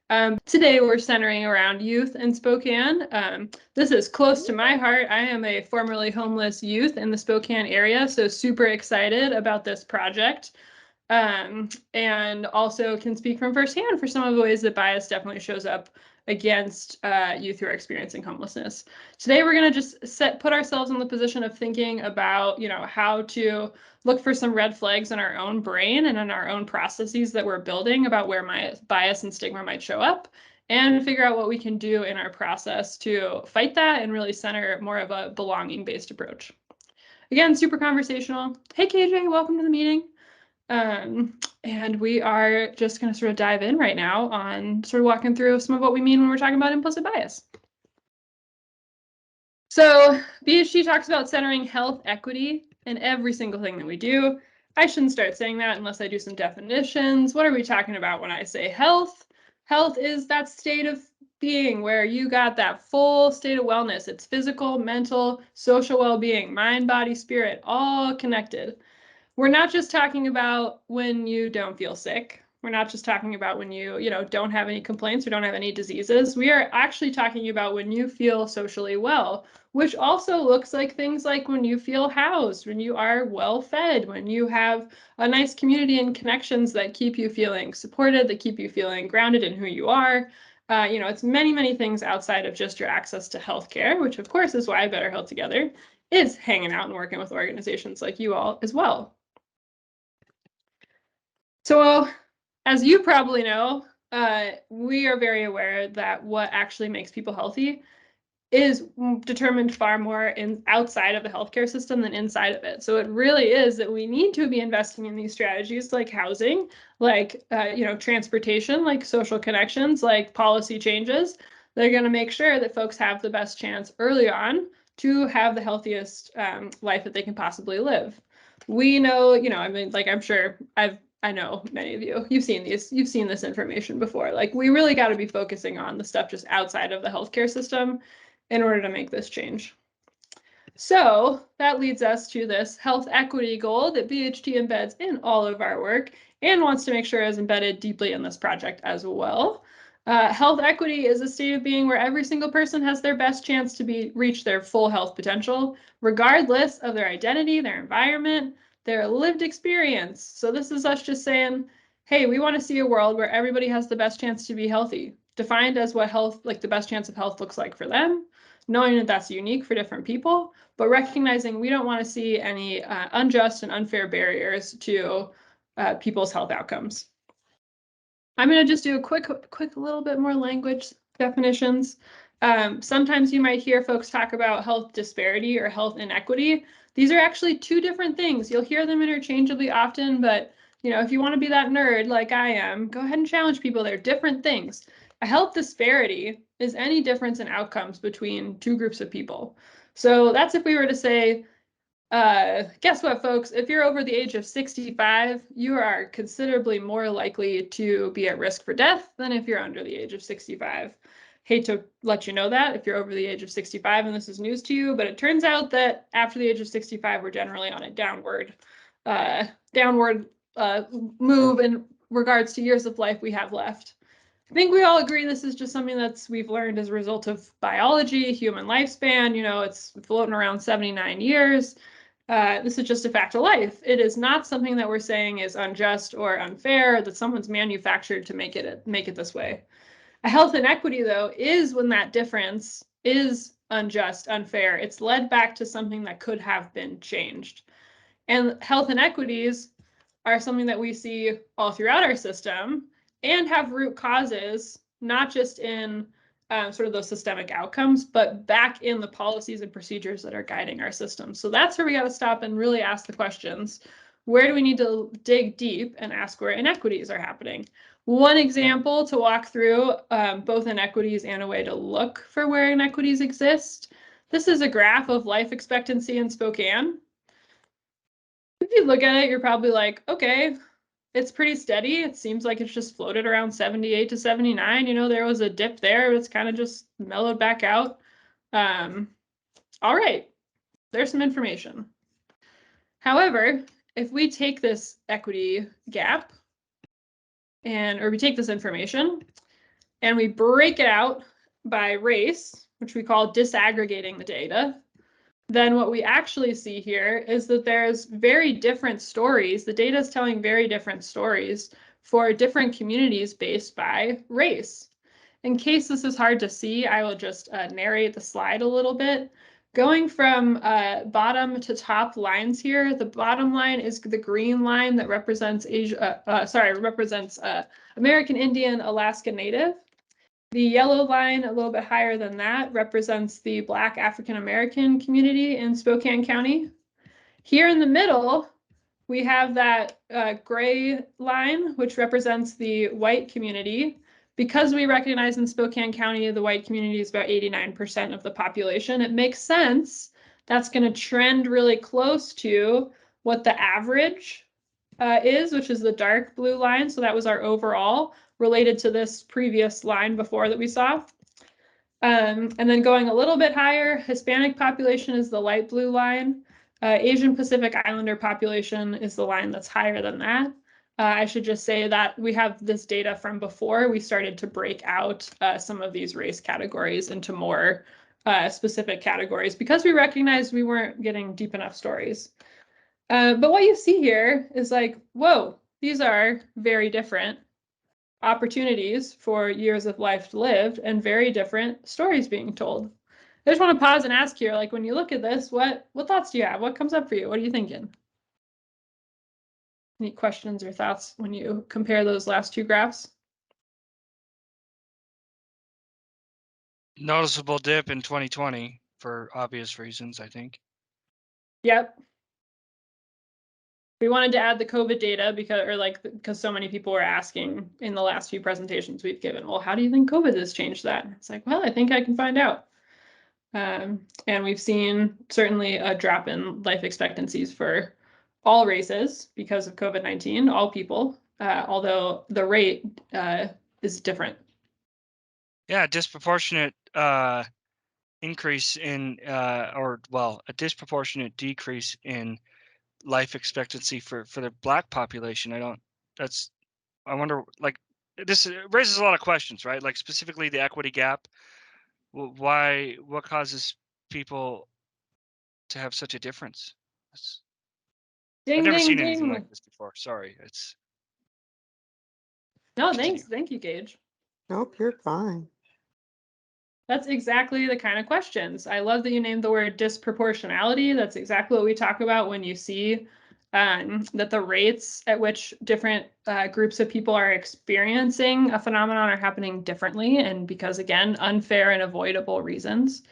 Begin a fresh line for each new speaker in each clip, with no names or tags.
Today we're centering around youth in Spokane. This is close to my heart. I am a formerly homeless youth in the Spokane area, so super excited about this project. And also can speak from firsthand for some of the ways that bias definitely shows up against youth who are experiencing homelessness. Today, we're going to just put ourselves in the position of thinking about, how to look for some red flags in our own brain and in our own processes that we're building about where my bias and stigma might show up, and figure out what we can do in our process to fight that and really center more of a belonging-based approach. Again, super conversational. Hey, KJ, welcome to the meeting. And we are just going to sort of dive in right now on sort of walking through some of what we mean when we're talking about implicit bias. So BHG talks about centering health equity in every single thing that we do. I shouldn't start saying that unless I do some definitions. What are we talking about when I say health? Health is that state of being where you got that full state of wellness. It's physical, mental, social well-being, mind, body, spirit, all connected. We're not just talking about when you don't feel sick. We're not just talking about when you don't have any complaints or don't have any diseases. We are actually talking about when you feel socially well, which also looks like things like when you feel housed, when you are well fed, when you have a nice community and connections that keep you feeling supported, that keep you feeling grounded in who you are. It's many, many things outside of just your access to healthcare, which of course is why Better Health Together is hanging out and working with organizations like you all as well. So, as you probably know, we are very aware that what actually makes people healthy is determined far more outside of the healthcare system than inside of it. So it really is that we need to be investing in these strategies like housing, like transportation, like social connections, like policy changes. They're going to make sure that folks have the best chance early on to have the healthiest life that they can possibly live. We know, I'm sure I know many of you've seen this information before. Like, we really got to be focusing on the stuff just outside of the healthcare system in order to make this change. So that leads us to this health equity goal that BHT embeds in all of our work and wants to make sure is embedded deeply in this project as well. Health equity is a state of being where every single person has their best chance to reach their full health potential, regardless of their identity, their environment, their lived experience. So this is us just saying, hey, we want to see a world where everybody has the best chance to be healthy, defined as what health, like the best chance of health looks like for them, knowing that that's unique for different people, but recognizing we don't want to see any unjust and unfair barriers to people's health outcomes. I'm going to just do a quick little bit more language definitions. Sometimes you might hear folks talk about health disparity or health inequity. These are actually two different things. You'll hear them interchangeably often, but if you want to be that nerd like I am, go ahead and challenge people. They're different things. A health disparity is any difference in outcomes between two groups of people. So that's if we were to say, guess what, folks? If you're over the age of 65, you are considerably more likely to be at risk for death than if you're under the age of 65. Hate to let you know that if you're over the age of 65 and this is news to you, but it turns out that after the age of 65, we're generally on a downward move in regards to years of life we have left. I think we all agree this is just something we've learned as a result of biology, human lifespan. It's floating around 79 years. This is just a fact of life. It is not something that we're saying is unjust or unfair, that someone's manufactured to make it this way. A health inequity, though, is when that difference is unjust, unfair. It's led back to something that could have been changed. And health inequities are something that we see all throughout our system and have root causes, not just in sort of those systemic outcomes, but back in the policies and procedures that are guiding our system. So that's where we got to stop and really ask the questions. Where do we need to dig deep and ask where inequities are happening? One example to walk through both inequities and a way to look for where inequities exist. This is a graph of life expectancy in Spokane. If you look at it, you're probably like, okay, it's pretty steady. It seems like it's just floated around 78 to 79. There was a dip there. It's kind of just mellowed back out. All right, there's some information. However, if we take this equity gap or we take this information and we break it out by race, which we call disaggregating the data, then what we actually see here is that there's very different stories. The data is telling very different stories for different communities based by race. In case this is hard to see, I will just narrate the slide a little bit. Going from bottom to top lines here, the bottom line is the green line that represents American Indian, Alaska Native. The yellow line, a little bit higher than that, represents the Black African American community in Spokane County. Here in the middle, we have that gray line, which represents the white community. Because we recognize in Spokane County, the white community is about 89% of the population, it makes sense that's going to trend really close to what the average is, which is the dark blue line. So that was our overall related to this previous line before that we saw. And then going a little bit higher, Hispanic population is the light blue line. Asian Pacific Islander population is the line that's higher than that. I should just say that we have this data from before we started to break out some of these race categories into more specific categories because we recognized we weren't getting deep enough stories. But what you see here is like, whoa, these are very different opportunities for years of life lived and very different stories being told. I just want to pause and ask here, like when you look at this, what thoughts do you have? What comes up for you? What are you thinking? Any questions or thoughts when you compare those last two graphs?
Noticeable dip in 2020 for obvious reasons, I think.
Yep. We wanted to add the COVID data because so many people were asking in the last few presentations we've given, well, how do you think COVID has changed that? It's like, well, I think I can find out. And we've seen certainly a drop in life expectancies for all races because of COVID-19, all people, although the rate is different.
Yeah, disproportionate increase in, a disproportionate decrease in life expectancy for the Black population. I wonder, like, this raises a lot of questions, right? Like specifically the equity gap. What causes people to have such a difference? I've never seen anything like this before. Sorry,
No, thanks. Thank you, Gage.
Nope, you're fine.
That's exactly the kind of questions. I love that you named the word disproportionality. That's exactly what we talk about when you see that the rates at which different groups of people are experiencing a phenomenon are happening differently, and because, again, unfair and avoidable reasons.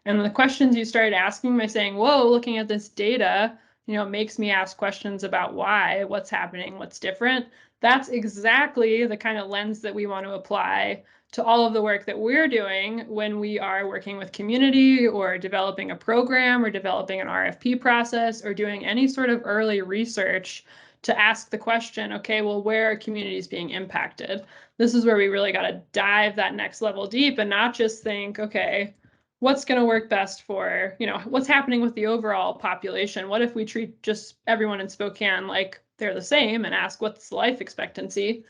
And the questions you started asking by saying, whoa, looking at this data, makes me ask questions about why, what's happening, what's different. That's exactly the kind of lens that we want to apply to all of the work that we're doing when we are working with community or developing a program or developing an RFP process or doing any sort of early research to ask the question, okay, well, where are communities being impacted? This is where we really got to dive that next level deep and not just think, okay, what's going to work best for, what's happening with the overall population? What if we treat just everyone in Spokane like they're the same and ask what's the life expectancy?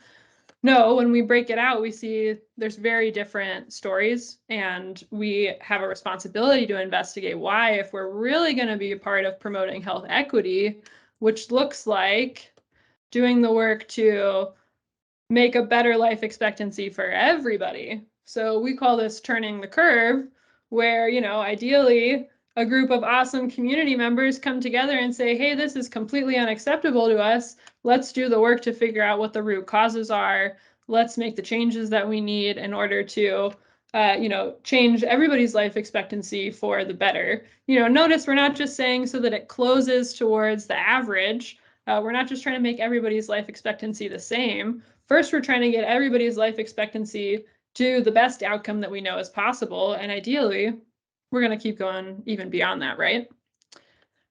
No, when we break it out, we see there's very different stories, and we have a responsibility to investigate why, if we're really going to be a part of promoting health equity, which looks like doing the work to make a better life expectancy for everybody. So we call this turning the curve, where, ideally a group of awesome community members come together and say, hey, this is completely unacceptable to us. Let's do the work to figure out what the root causes are. Let's make the changes that we need in order to, change everybody's life expectancy for the better. Notice we're not just saying so that it closes towards the average. We're not just trying to make everybody's life expectancy the same. First, we're trying to get everybody's life expectancy to the best outcome that we know is possible. And ideally, we're going to keep going even beyond that, right?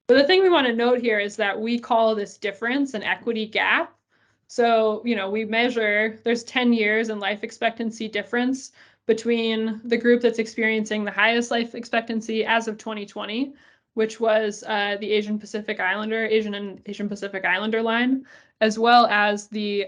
But the thing we want to note here is that we call this difference an equity gap. So, we measure, there's 10 years in life expectancy difference between the group that's experiencing the highest life expectancy as of 2020, which was the Asian Pacific Islander line, as well as the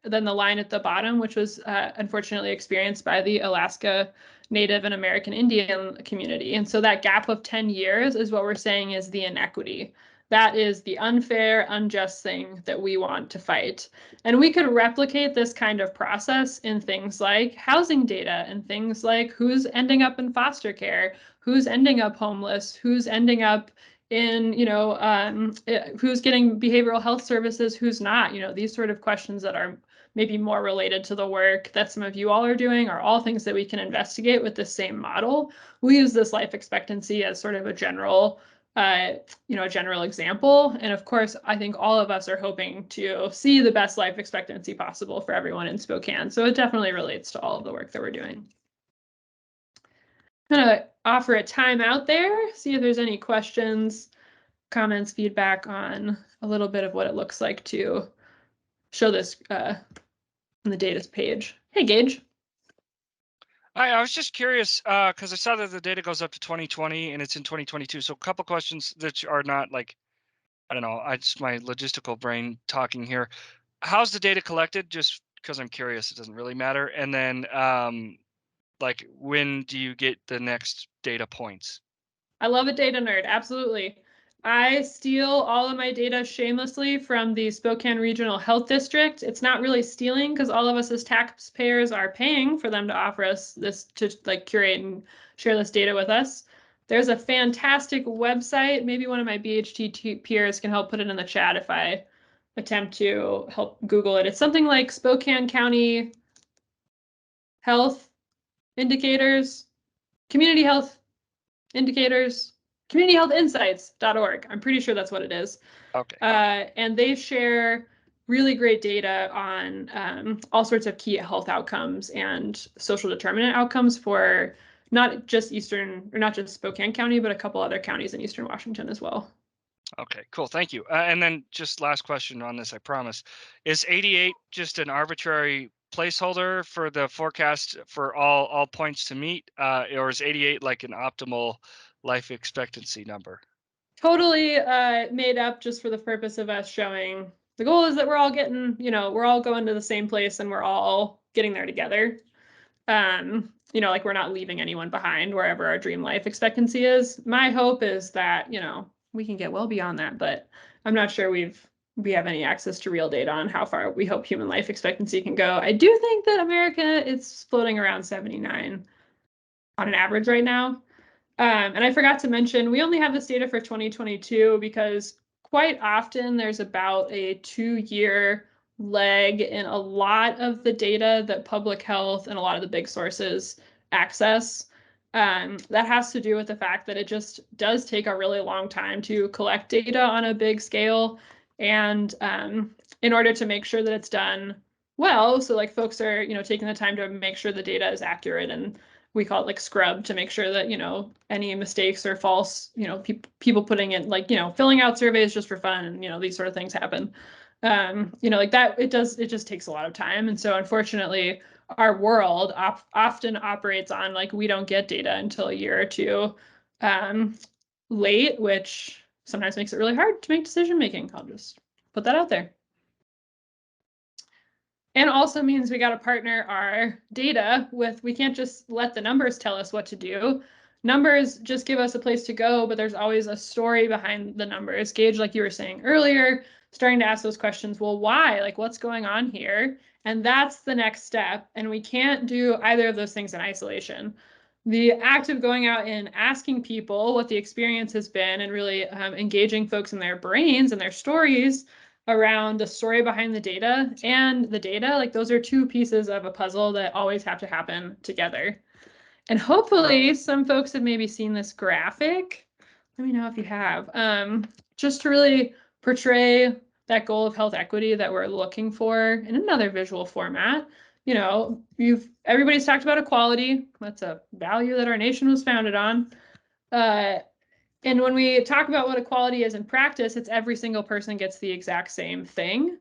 than the line at the bottom, which was unfortunately experienced by the Alaska Native and American Indian community. And so that gap of 10 years is what we're saying is the inequity. That is the unfair, unjust thing that we want to fight. And we could replicate this kind of process in things like housing data and things like who's ending up in foster care, who's ending up homeless, who's ending up in, who's getting behavioral health services, who's not, these sort of questions that are maybe more related to the work that some of you all are doing are all things that we can investigate with the same model. We use this life expectancy as sort of a general example. And of course, I think all of us are hoping to see the best life expectancy possible for everyone in Spokane. So it definitely relates to all of the work that we're doing. I'm going to offer a time out there, see if there's any questions, comments, feedback on a little bit of what it looks like to show this on the data page. Hey, Gage.
Hi, I was just curious because I saw that the data goes up to 2020 and it's in 2022. So a couple questions that are not like, I don't know, it's my logistical brain talking here. How's the data collected? Just because I'm curious, it doesn't really matter. And then like when do you get the next data points?
I love a data nerd, absolutely. I steal all of my data shamelessly from the Spokane Regional Health District. It's not really stealing because all of us as taxpayers are paying for them to offer us this to like curate and share this data with us. There's a fantastic website. Maybe one of my BHT peers can help put it in the chat if I attempt to help Google it. It's something like Spokane County Health Indicators, Community Health Indicators, communityhealthinsights.org. I'm pretty sure that's what it is.
Okay.
And they share really great data on all sorts of key health outcomes and social determinant outcomes for not just Spokane County, but a couple other counties in Eastern Washington as well.
Okay, cool. Thank you. And then just last question on this, I promise. Is 88 just an arbitrary placeholder for the forecast for all points to meet? Or is 88 like an optimal life expectancy number?
Totally made up just for the purpose of us showing the goal is that we're all getting, we're all going to the same place and we're all getting there together. Like we're not leaving anyone behind wherever our dream life expectancy is. My hope is that, we can get well beyond that, but I'm not sure we have any access to real data on how far we hope human life expectancy can go. I do think that America is floating around 79 on an average right now. And I forgot to mention, we only have this data for 2022 because quite often there's about a 2-year lag in a lot of the data that public health and a lot of the big sources access. That has to do with the fact that it just does take a really long time to collect data on a big scale. And in order to make sure that it's done well, so like folks are, taking the time to make sure the data is accurate, and we call it like scrub to make sure that, any mistakes or false, people putting in like, filling out surveys just for fun and, these sort of things happen. Like that, it just takes a lot of time. And so unfortunately, our world often operates on like, we don't get data until a year or two late, which sometimes makes it really hard to make decision making. I'll just put that out there. And also means we got to partner our data with, we can't just let the numbers tell us what to do. Numbers just give us a place to go, but there's always a story behind the numbers. Gage, like you were saying earlier, starting to ask those questions, well, why? Like, what's going on here? And that's the next step. And we can't do either of those things in isolation. The act of going out and asking people what the experience has been and really engaging folks in their brains and their stories around the story behind the data and the data, like those are two pieces of a puzzle that always have to happen together. And hopefully some folks have maybe seen this graphic. Let me know if you have, just to really portray that goal of health equity that we're looking for in another visual format. Everybody's talked about equality. That's a value that our nation was founded on. And when we talk about what equality is in practice, it's every single person gets the exact same thing.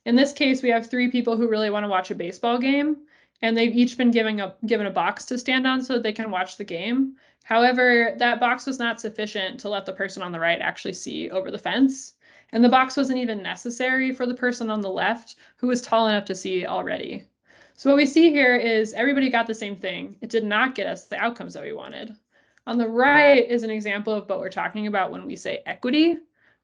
In this case, we have 3 people who really want to watch a baseball game, and they've each been given a box to stand on so that they can watch the game. However, that box was not sufficient to let the person on the right actually see over the fence. And the box wasn't even necessary for the person on the left who was tall enough to see already. So what we see here is everybody got the same thing. It did not get us the outcomes that we wanted. On the right is an example of what we're talking about when we say equity,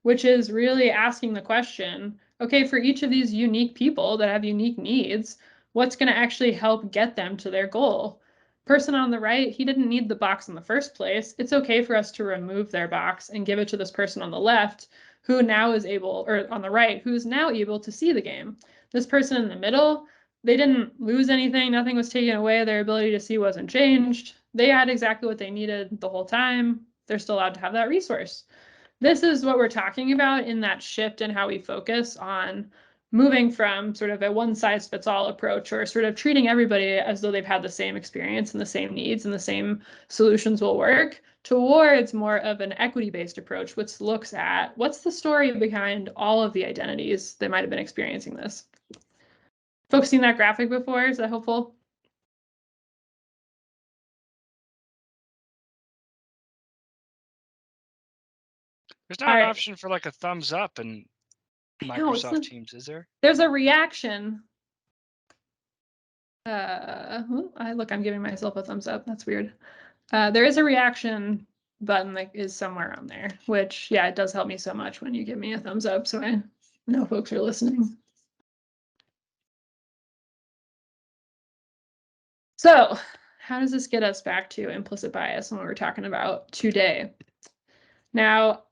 which is really asking the question, okay, for each of these unique people that have unique needs, what's going to actually help get them to their goal? Person on the right, he didn't need the box in the first place. It's okay for us to remove their box and give it to this person on the left who now is able, or on the right, who's now able to see the game. This person in the middle, they didn't lose anything. Nothing was taken away. Their ability to see wasn't changed. They had exactly what they needed the whole time. They're still allowed to have that resource. This is what we're talking about in that shift in how we focus on moving from sort of a one-size-fits-all approach, or sort of treating everybody as though they've had the same experience and the same needs and the same solutions will work, towards more of an equity-based approach, which looks at what's the story behind all of the identities that might have been experiencing this. Folks seen that graphic before? Is that helpful?
There's not an option for like a thumbs up in Microsoft Teams, is there?
There's a reaction. Look, I'm giving myself a thumbs up. That's weird. There is a reaction button that is somewhere on there, which, yeah, it does help me so much when you give me a thumbs up, so I know folks are listening. So how does this get us back to implicit bias and what we're talking about today? Now,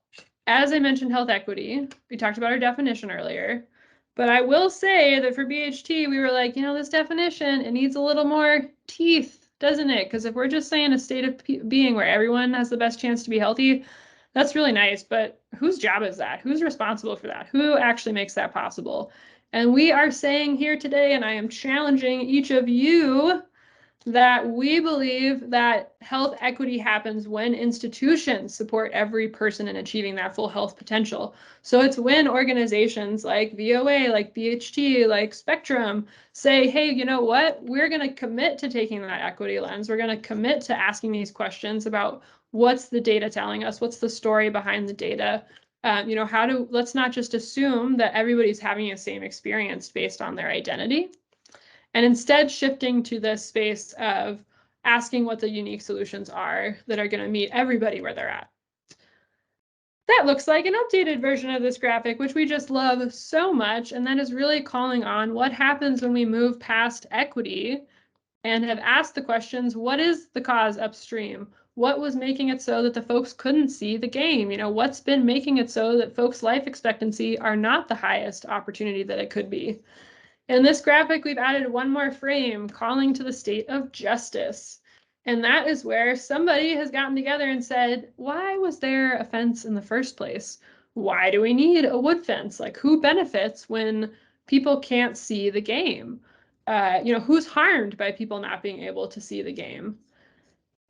as I mentioned health equity, we talked about our definition earlier, but I will say that for BHT, we were like, this definition, it needs a little more teeth, doesn't it? Because if we're just saying a state of being where everyone has the best chance to be healthy, that's really nice, but whose job is that? Who's responsible for that? Who actually makes that possible? And we are saying here today, and I am challenging each of you, that we believe that health equity happens when institutions support every person in achieving that full health potential. So it's when organizations like VOA, like BHT, like Spectrum say, hey, you know what? We're going to commit to taking that equity lens. We're going to commit to asking these questions about what's the data telling us? What's the story behind the data? Let's not just assume that everybody's having the same experience based on their identity, and instead shifting to this space of asking what the unique solutions are that are going to meet everybody where they're at. That looks like an updated version of this graphic, which we just love so much, and that is really calling on what happens when we move past equity and have asked the questions, what is the cause upstream? What was making it so that the folks couldn't see the game? What's been making it so that folks' life expectancy are not the highest opportunity that it could be? In this graphic, we've added one more frame calling to the state of justice. And that is where somebody has gotten together and said, why was there a fence in the first place? Why do we need a wood fence? Like, who benefits when people can't see the game? Who's harmed by people not being able to see the game?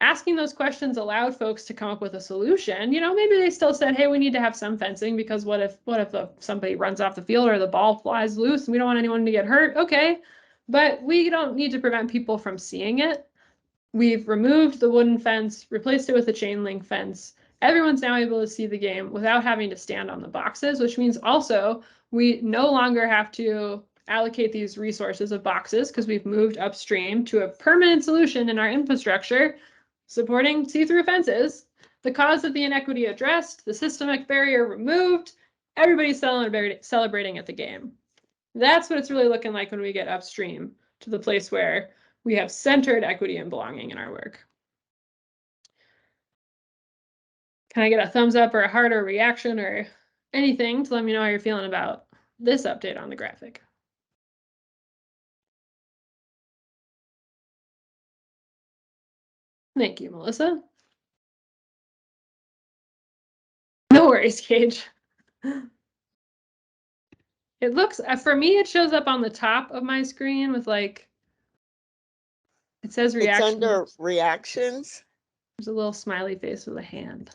Asking those questions allowed folks to come up with a solution. Maybe they still said, hey, we need to have some fencing because what if somebody runs off the field or the ball flies loose and we don't want anyone to get hurt? Okay, but we don't need to prevent people from seeing it. We've removed the wooden fence, replaced it with a chain link fence. Everyone's now able to see the game without having to stand on the boxes, which means also we no longer have to allocate these resources of boxes because we've moved upstream to a permanent solution in our infrastructure supporting see-through fences, the cause of the inequity addressed, the systemic barrier removed, everybody's celebrating at the game. That's what it's really looking like when we get upstream to the place where we have centered equity and belonging in our work. Can I get a thumbs up or a heart or a reaction or anything to let me know how you're feeling about this update on the graphic? Thank you, Melissa. No worries, Cage. It looks, for me, it shows up on the top of my screen with like, it says reactions.
It's under reactions.
There's a little smiley face with a hand.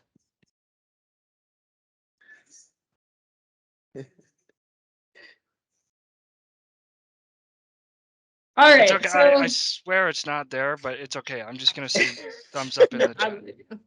All right.
It's okay.
So
I swear it's not there, but it's okay. I'm just gonna see thumbs up in the chat.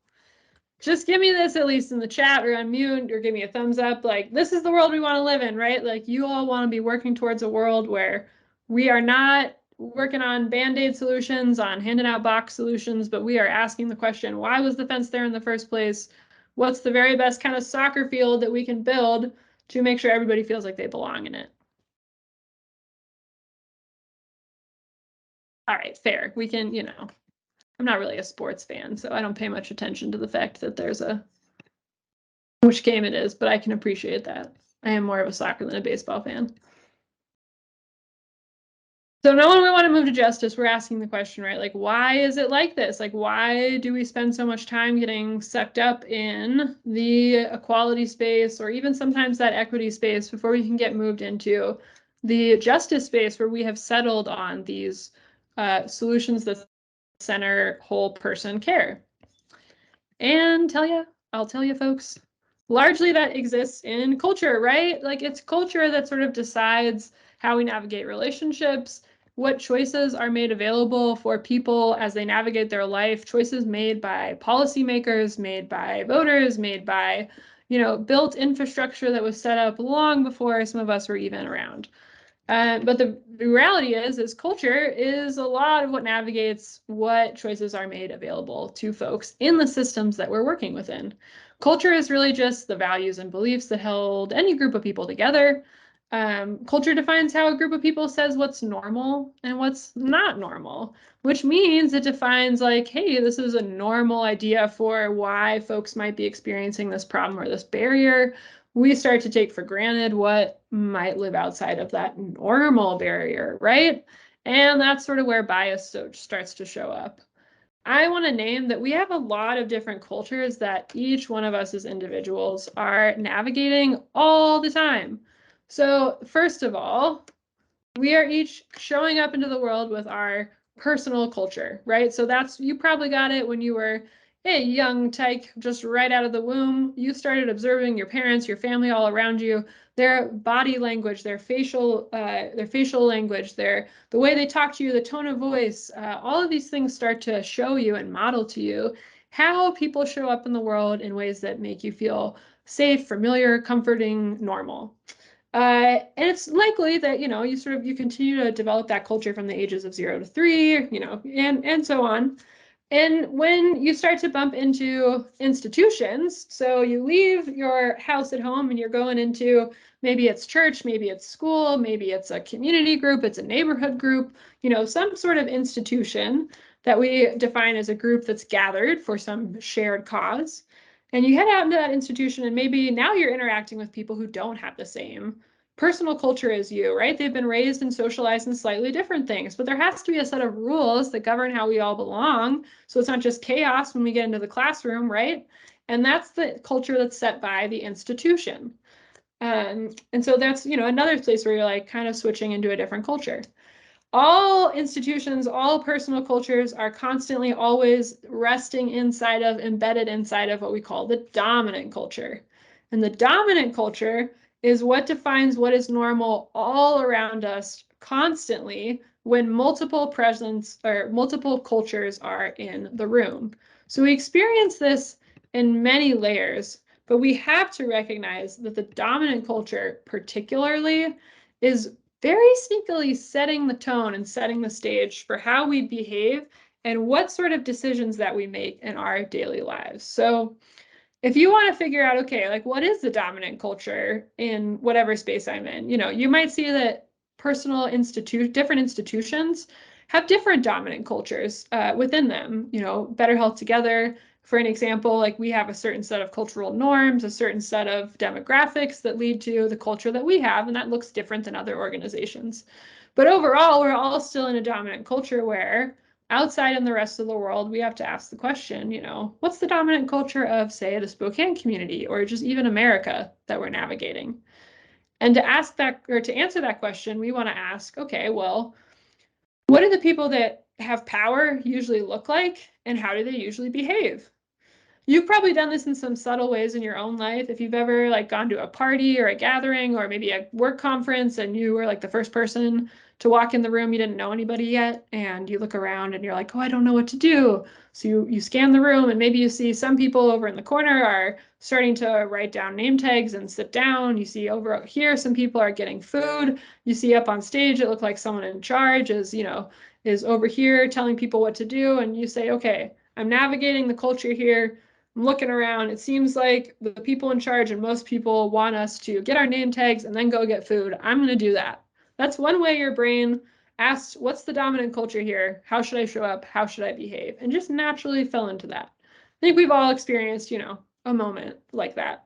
just give me this at least in the chat or unmute or give me a thumbs up. Like, this is the world we want to live in, right? Like, you all want to be working towards a world where we are not working on Band-Aid solutions, on handing out box solutions, but we are asking the question, why was the fence there in the first place? What's the very best kind of soccer field that we can build to make sure everybody feels like they belong in it? All right, fair. We can, you know, I'm not really a sports fan, so I don't pay much attention to the fact that there's which game it is, but I can appreciate that. I am more of a soccer than a baseball fan. So now when we want to move to justice, we're asking the question, right? Like, why is it like this? Like, why do we spend so much time getting sucked up in the equality space or even sometimes that equity space before we can get moved into the justice space where we have settled on these solutions that center whole person care? And I'll tell you folks, largely that exists in culture, right? Like, it's culture that sort of decides how we navigate relationships, what choices are made available for people as they navigate their life, choices made by policymakers, made by voters, made by, you know, built infrastructure that was set up long before some of us were even around. But the reality is culture is a lot of what navigates what choices are made available to folks in the systems that we're working within. Culture is really just the values and beliefs that held any group of people together. Culture defines how a group of people says what's normal and what's not normal, which means it defines like, hey, this is a normal idea for why folks might be experiencing this problem or this barrier. We start to take for granted what might live outside of that normal barrier, right? And that's sort of where bias starts to show up. I want to name that we have a lot of different cultures that each one of us as individuals are navigating all the time. So first of all, we are each showing up into the world with our personal culture, right? So that's, you probably got it when you were a young tyke, just right out of the womb. You started observing your parents, your family all around you, their body language, their facial language, the way they talk to you, the tone of voice, all of these things start to show you and model to you how people show up in the world in ways that make you feel safe, familiar, comforting, normal. And it's likely that, you know, you continue to develop that culture from the ages of 0 to 3, you know, and so on. And when you start to bump into institutions, so you leave your house at home and you're going into, maybe it's church, maybe it's school, maybe it's a community group, it's a neighborhood group, you know, some sort of institution that we define as a group that's gathered for some shared cause. And you head out into that institution and maybe now you're interacting with people who don't have the same personal culture as you, right? They've been raised and socialized in slightly different things, but there has to be a set of rules that govern how we all belong. So it's not just chaos when we get into the classroom, right? And that's the culture that's set by the institution. And so that's, you know, another place where you're like kind of switching into a different culture. All institutions, all personal cultures are constantly always resting inside of, embedded inside of what we call the dominant culture. And the dominant culture is what defines what is normal all around us constantly when multiple presence or multiple cultures are in the room. So we experience this in many layers, but we have to recognize that the dominant culture particularly is very sneakily setting the tone and setting the stage for how we behave and what sort of decisions that we make in our daily lives. So if you want to figure out, okay, like what is the dominant culture in whatever space I'm in, you know, you might see that different institutions have different dominant cultures within them. You know, Better Health Together, for an example, like we have a certain set of cultural norms, a certain set of demographics that lead to the culture that we have, and that looks different than other organizations. But overall, we're all still in a dominant culture where outside in the rest of the world, we have to ask the question, you know, what's the dominant culture of, say, the Spokane community or just even America that we're navigating? And to ask that, or to answer that question, we want to ask, okay, well, what do the people that have power usually look like and how do they usually behave? You've probably done this in some subtle ways in your own life. If you've ever like gone to a party or a gathering or maybe a work conference and you were like the first person to walk in the room, you didn't know anybody yet, and you look around and you're like, oh, I don't know what to do. So you scan the room and maybe you see some people over in the corner are starting to write down name tags and sit down. You see over here some people are getting food. You see up on stage it looked like someone in charge is over here telling people what to do, and you say, okay, I'm navigating the culture here. I'm looking around. It seems like the people in charge and most people want us to get our name tags and then go get food. I'm going to do that. That's one way your brain asks, what's the dominant culture here? How should I show up? How should I behave? And just naturally fell into that. I think we've all experienced, a moment like that.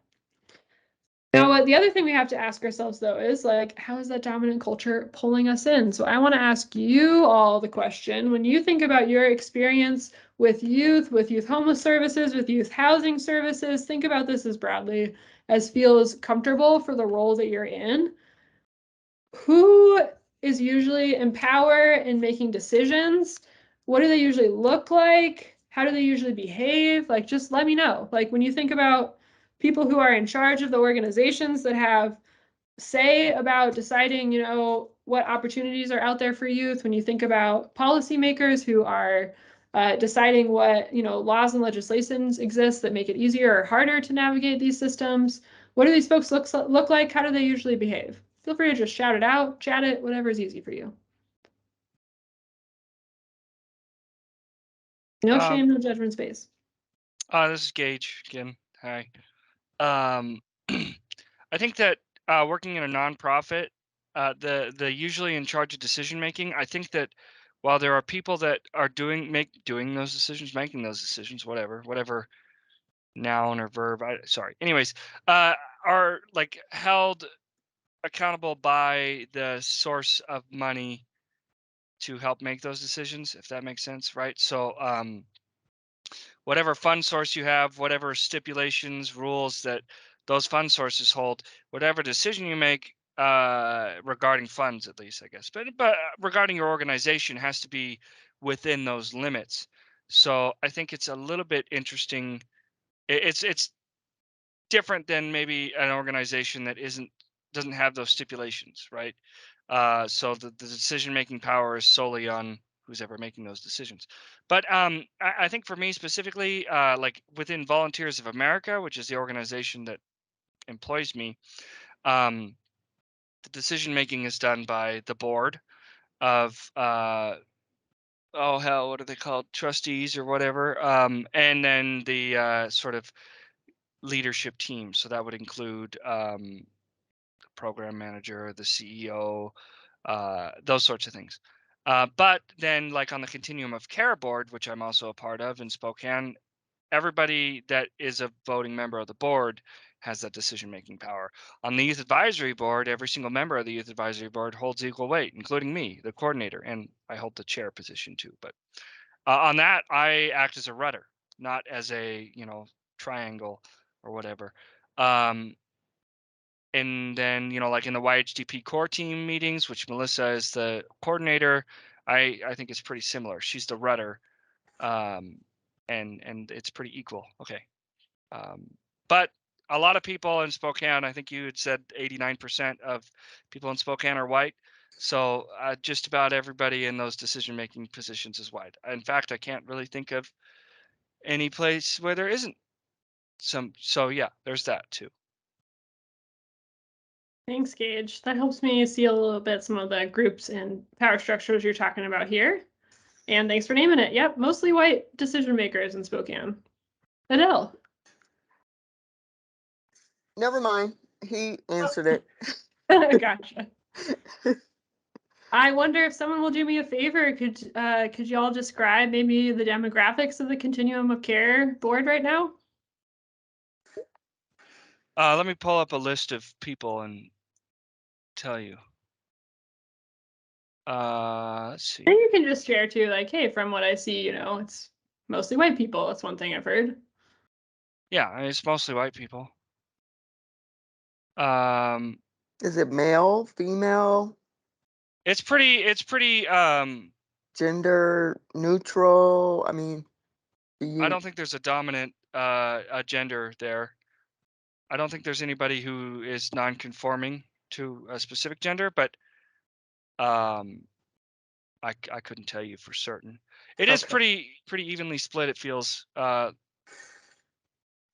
Now, the other thing we have to ask ourselves, though, is like, how is that dominant culture pulling us in? So I want to ask you all the question, when you think about your experience with youth homeless services, with youth housing services, think about this as broadly as feels comfortable for the role that you're in. Who is usually in power in making decisions? What do they usually look like? How do they usually behave? Like, just let me know. Like, when you think about people who are in charge of the organizations that have say about deciding, what opportunities are out there for youth, when you think about policymakers who are deciding what, laws and legislations exist that make it easier or harder to navigate these systems, what do these folks look like? How do they usually behave? Feel free to just shout it out, chat it, whatever is easy for you. No shame, no judgment space.
This is Gage again. Hi. I think that working in a nonprofit, the usually in charge of decision making, I think that while there are people that are doing those decisions, making those decisions, whatever noun or verb, sorry. Anyways, are like held accountable by the source of money to help make those decisions, if that makes sense, right? So whatever fund source you have, whatever stipulations, rules that those fund sources hold, whatever decision you make regarding funds, at least, I guess, but regarding your organization has to be within those limits. So I think it's a little bit interesting. It's different than maybe an organization that doesn't have those stipulations, right? So the decision making power is solely on who's ever making those decisions. But I think for me specifically, like within Volunteers of America, which is the organization that employs me, the decision making is done by the board of oh hell, what are they called, trustees or whatever, and then the sort of leadership team. So that would include program manager, the CEO, those sorts of things. But then, like on the Continuum of Care board, which I'm also a part of in Spokane, everybody that is a voting member of the board has that decision-making power. On the youth advisory board, every single member of the youth advisory board holds equal weight, including me, the coordinator, and I hold the chair position too. But on that, I act as a rudder, not as a triangle or whatever. And then like in the YHDP core team meetings, which Melissa is the coordinator, I think it's pretty similar. She's the rudder, and it's pretty equal. Okay, but a lot of people in Spokane, I think you had said 89% of people in Spokane are white. So just about everybody in those decision-making positions is white. In fact, I can't really think of any place where there isn't some. So yeah, there's that too.
Thanks, Gage. That helps me see a little bit some of the groups and power structures you're talking about here. And thanks for naming it. Yep, mostly white decision makers in Spokane. Adele.
Never mind. He answered it.
Gotcha. I wonder if someone will do me a favor. Could y'all describe maybe the demographics of the Continuum of Care board right now?
Let me pull up a list of people and tell you. Let's see.
And you can just share too, like, hey, from what I see, it's mostly white people. That's one thing I've heard.
Yeah, it's mostly white people.
Is it male, female,
It's pretty
gender neutral? I mean,
I don't think there's a dominant a gender there. I don't think there's anybody who is non-conforming to a specific gender, but um, I couldn't tell you for certain. It is
Okay.
pretty evenly split. It feels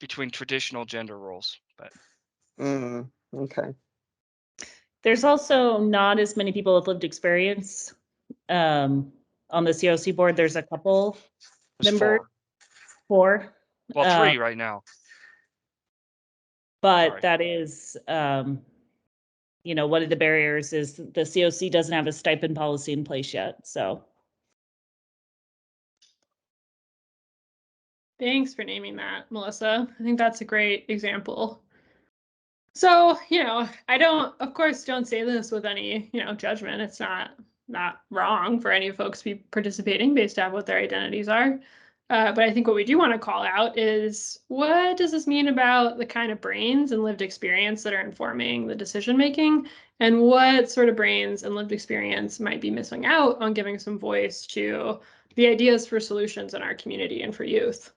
between traditional gender roles, but
Okay.
There's also not as many people with lived experience. On the COC board, there's a couple
there's
members,
4.
4.
Well, 3 right now.
But
Sorry.
that is, you know, one of the barriers is the COC doesn't have a stipend policy in place yet. So
Thanks for naming that, Melissa. I think that's a great example. So, I don't, of course, don't say this with any, judgment. It's not wrong for any folks to be participating based on what their identities are. But I think what we do want to call out is, what does this mean about the kind of brains and lived experience that are informing the decision making, and what sort of brains and lived experience might be missing out on giving some voice to the ideas for solutions in our community and for youth?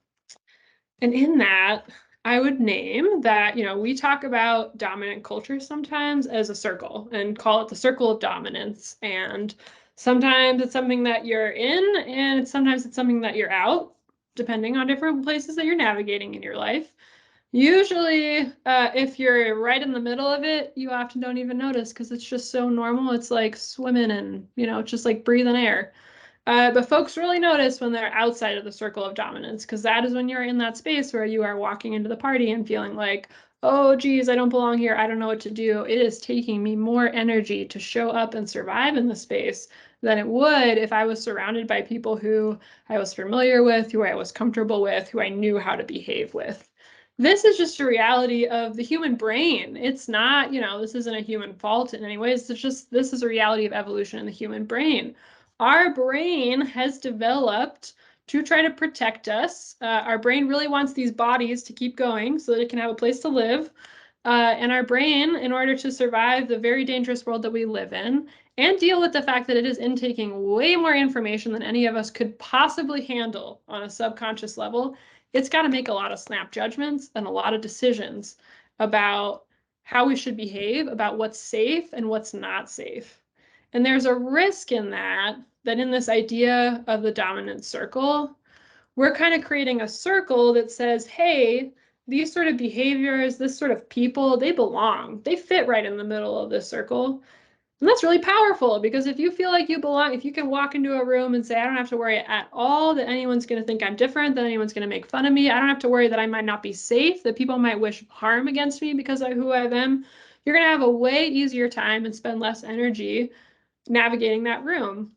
And in that, I would name that, we talk about dominant culture sometimes as a circle and call it the circle of dominance. And sometimes it's something that you're in, and sometimes it's something that you're out, depending on different places that you're navigating in your life. Usually, if you're right in the middle of it, you often don't even notice because it's just so normal. It's like swimming and, it's just like breathing air. But folks really notice when they're outside of the circle of dominance, because that is when you're in that space where you are walking into the party and feeling like, oh, geez, I don't belong here. I don't know what to do. It is taking me more energy to show up and survive in the space than it would if I was surrounded by people who I was familiar with, who I was comfortable with, who I knew how to behave with. This is just a reality of the human brain. It's not, this isn't a human fault in any ways. This is a reality of evolution in the human brain. Our brain has developed to try to protect us. Our brain really wants these bodies to keep going so that it can have a place to live. And our brain, in order to survive the very dangerous world that we live in and deal with the fact that it is intaking way more information than any of us could possibly handle on a subconscious level, it's got to make a lot of snap judgments and a lot of decisions about how we should behave, about what's safe and what's not safe. And there's a risk in that in this idea of the dominant circle, we're kind of creating a circle that says, hey, these sort of behaviors, this sort of people, they belong. They fit right in the middle of this circle. And that's really powerful because if you feel like you belong, if you can walk into a room and say, I don't have to worry at all that anyone's going to think I'm different, that anyone's going to make fun of me, I don't have to worry that I might not be safe, that people might wish harm against me because of who I am, you're going to have a way easier time and spend less energy navigating that room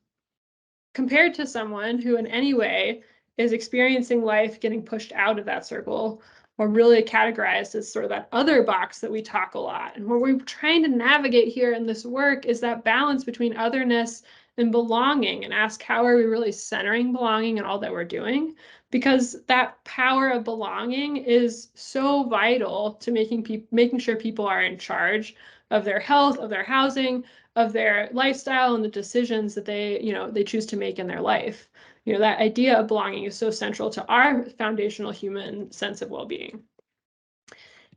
compared to someone who in any way is experiencing life getting pushed out of that circle or really categorized as sort of that other box that we talk a lot. And what we're trying to navigate here in this work is that balance between otherness and belonging, and ask, how are we really centering belonging in all that we're doing? Because that power of belonging is so vital to making sure people are in charge of their health, of their housing, of their lifestyle, and the decisions that they choose to make in their life. That idea of belonging is so central to our foundational human sense of well-being.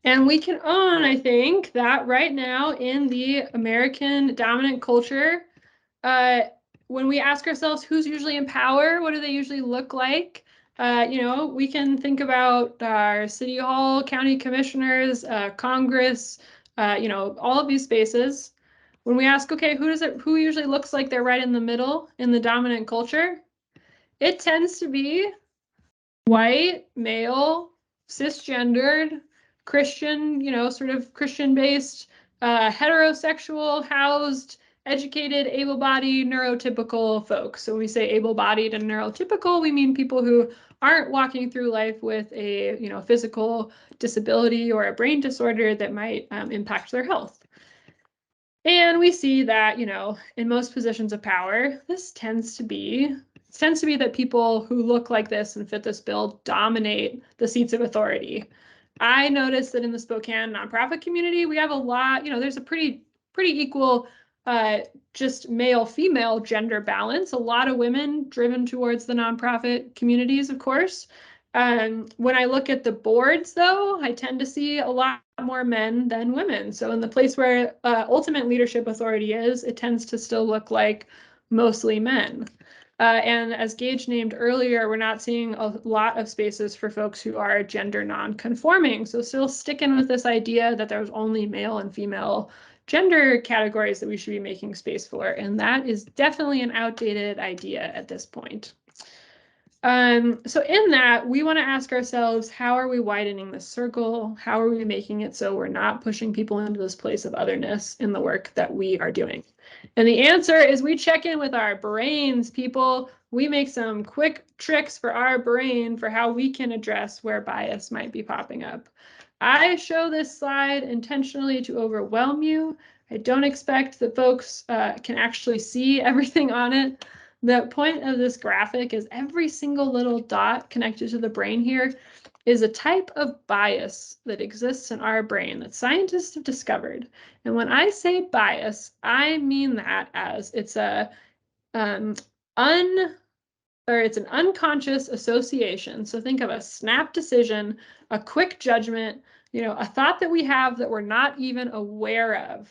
And we can own, I think, that right now in the American dominant culture, when we ask ourselves who's usually in power, what do they usually look like? We can think about our city hall, county commissioners, Congress, all of these spaces. When we ask, okay, who usually looks like they're right in the middle in the dominant culture? It tends to be white, male, cisgendered, Christian, sort of Christian-based, heterosexual, housed, educated, able-bodied, neurotypical folks. So when we say able-bodied and neurotypical, we mean people who aren't walking through life with a, physical disability or a brain disorder that might impact their health. And we see that, in most positions of power, this tends to be that people who look like this and fit this bill dominate the seats of authority. I noticed that in the Spokane nonprofit community, we have a lot, there's a pretty equal just male-female gender balance. A lot of women driven towards the nonprofit communities, of course. When I look at the boards, though, I tend to see a lot more men than women. So in the place where ultimate leadership authority is, it tends to still look like mostly men. And as Gage named earlier, we're not seeing a lot of spaces for folks who are gender non-conforming. So still sticking with this idea that there's only male and female gender categories that we should be making space for. And that is definitely an outdated idea at this point. So in that, we want to ask ourselves, how are we widening the circle? How are we making it so we're not pushing people into this place of otherness in the work that we are doing? And the answer is we check in with our brains, people. We make some quick tricks for our brain for how we can address where bias might be popping up. I show this slide intentionally to overwhelm you. I don't expect that folks can actually see everything on it. The point of this graphic is every single little dot connected to the brain here is a type of bias that exists in our brain that scientists have discovered. And when I say bias, I mean that as it's an unconscious association. So think of a snap decision, a quick judgment, a thought that we have that we're not even aware of,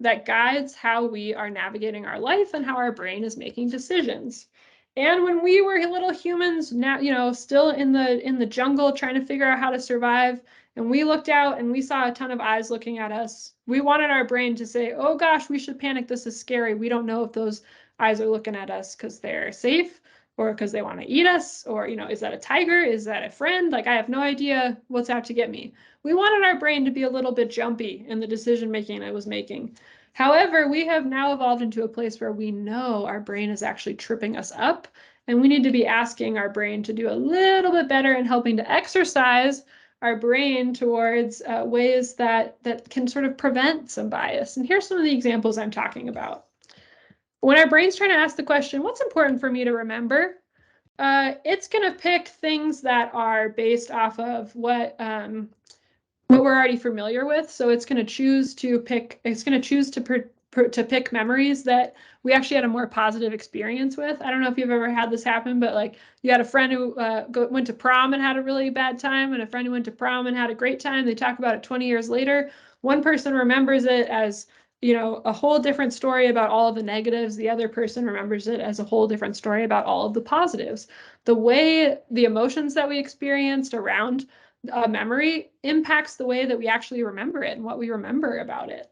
that guides how we are navigating our life and how our brain is making decisions. And when we were little humans, now, still in the jungle trying to figure out how to survive, and we looked out and we saw a ton of eyes looking at us, we wanted our brain to say, oh gosh, we should panic. This is scary. We don't know if those eyes are looking at us because they're safe or because they want to eat us, or, is that a tiger? Is that a friend? Like, I have no idea what's out to get me. We wanted our brain to be a little bit jumpy in the decision making it was making. However, we have now evolved into a place where we know our brain is actually tripping us up, and we need to be asking our brain to do a little bit better in helping to exercise our brain towards ways that can sort of prevent some bias. And here's some of the examples I'm talking about. When our brain's trying to ask the question, what's important for me to remember? It's going to pick things that are based off of what we're already familiar with. So it's going to choose to pick. It's going to choose to pick memories that we actually had a more positive experience with. I don't know if you've ever had this happen, but like you had a friend who went to prom and had a really bad time, and a friend who went to prom and had a great time. They talk about it 20 years later. One person remembers it as a whole different story about all of the negatives. The other person remembers it as a whole different story about all of the positives. The way the emotions that we experienced around a memory impacts the way that we actually remember it and what we remember about it.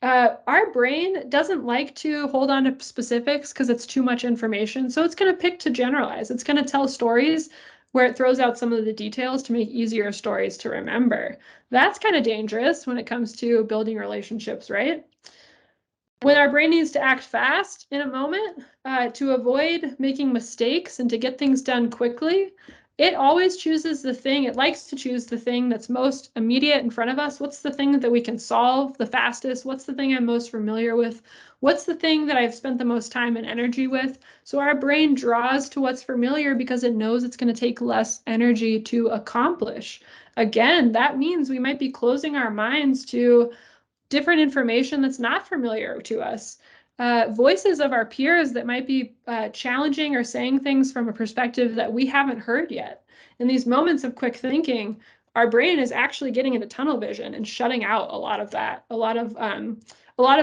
Our brain doesn't like to hold on to specifics because it's too much information. So it's going to pick to generalize. It's going to tell stories where it throws out some of the details to make easier stories to remember. That's kind of dangerous when it comes to building relationships, right? When our brain needs to act fast in a moment to avoid making mistakes and to get things done quickly, it always chooses the thing. It likes to choose the thing that's most immediate in front of us. What's the thing that we can solve the fastest? What's the thing I'm most familiar with? What's the thing that I've spent the most time and energy with? So our brain draws to what's familiar because it knows it's going to take less energy to accomplish. Again, that means we might be closing our minds to different information that's not familiar to us. Voices of our peers that might be challenging or saying things from a perspective that we haven't heard yet. In these moments of quick thinking, our brain is actually getting into tunnel vision and shutting out a lot of that, a lot of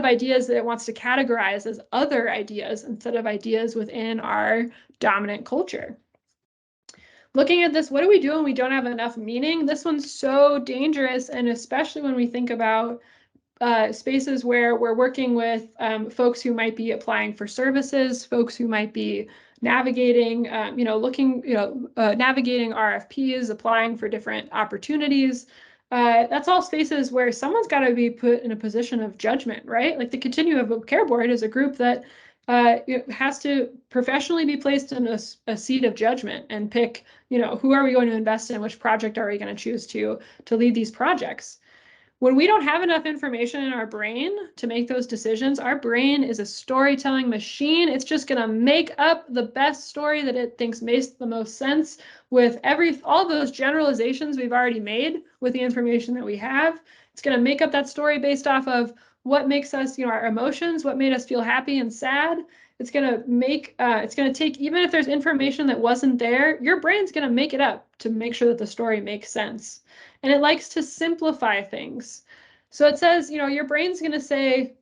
ideas that it wants to categorize as other ideas instead of ideas within our dominant culture. Looking at this, what do we do when we don't have enough meaning? This one's so dangerous, and especially when we think about spaces where we're working with folks who might be applying for services, folks who might be navigating, navigating RFPs, applying for different opportunities. That's all spaces where someone's got to be put in a position of judgment, right? Like the Continuum of Care Board is a group that has to professionally be placed in a seat of judgment and pick, who are we going to invest in, which project are we going to choose to lead these projects. When we don't have enough information in our brain to make those decisions, our brain is a storytelling machine. It's just going to make up the best story that it thinks makes the most sense with all those generalizations we've already made with the information that we have. It's going to make up that story based off of what makes us, our emotions, what made us feel happy and sad. It's gonna take, even if there's information that wasn't there, your brain's gonna make it up to make sure that the story makes sense. And it likes to simplify things. So it says, your brain's gonna say,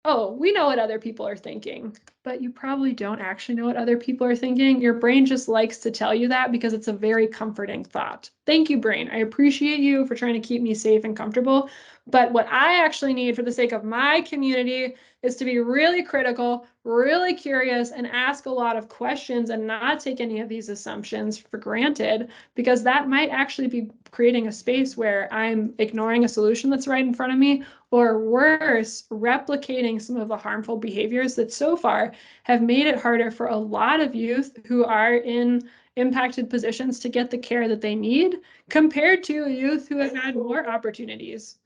oh, we know what other people are thinking, but you probably don't actually know what other people are thinking. Your brain just likes to tell you that because it's a very comforting thought. Thank you, brain. I appreciate you for trying to keep me safe and comfortable. But what I actually need for the sake of my community is to be really critical, really curious, and ask a lot of questions and not take any of these assumptions for granted, because that might actually be creating a space where I'm ignoring a solution that's right in front of me, or worse, replicating some of the harmful behaviors that so far have made it harder for a lot of youth who are in impacted positions to get the care that they need, compared to youth who have had more opportunities.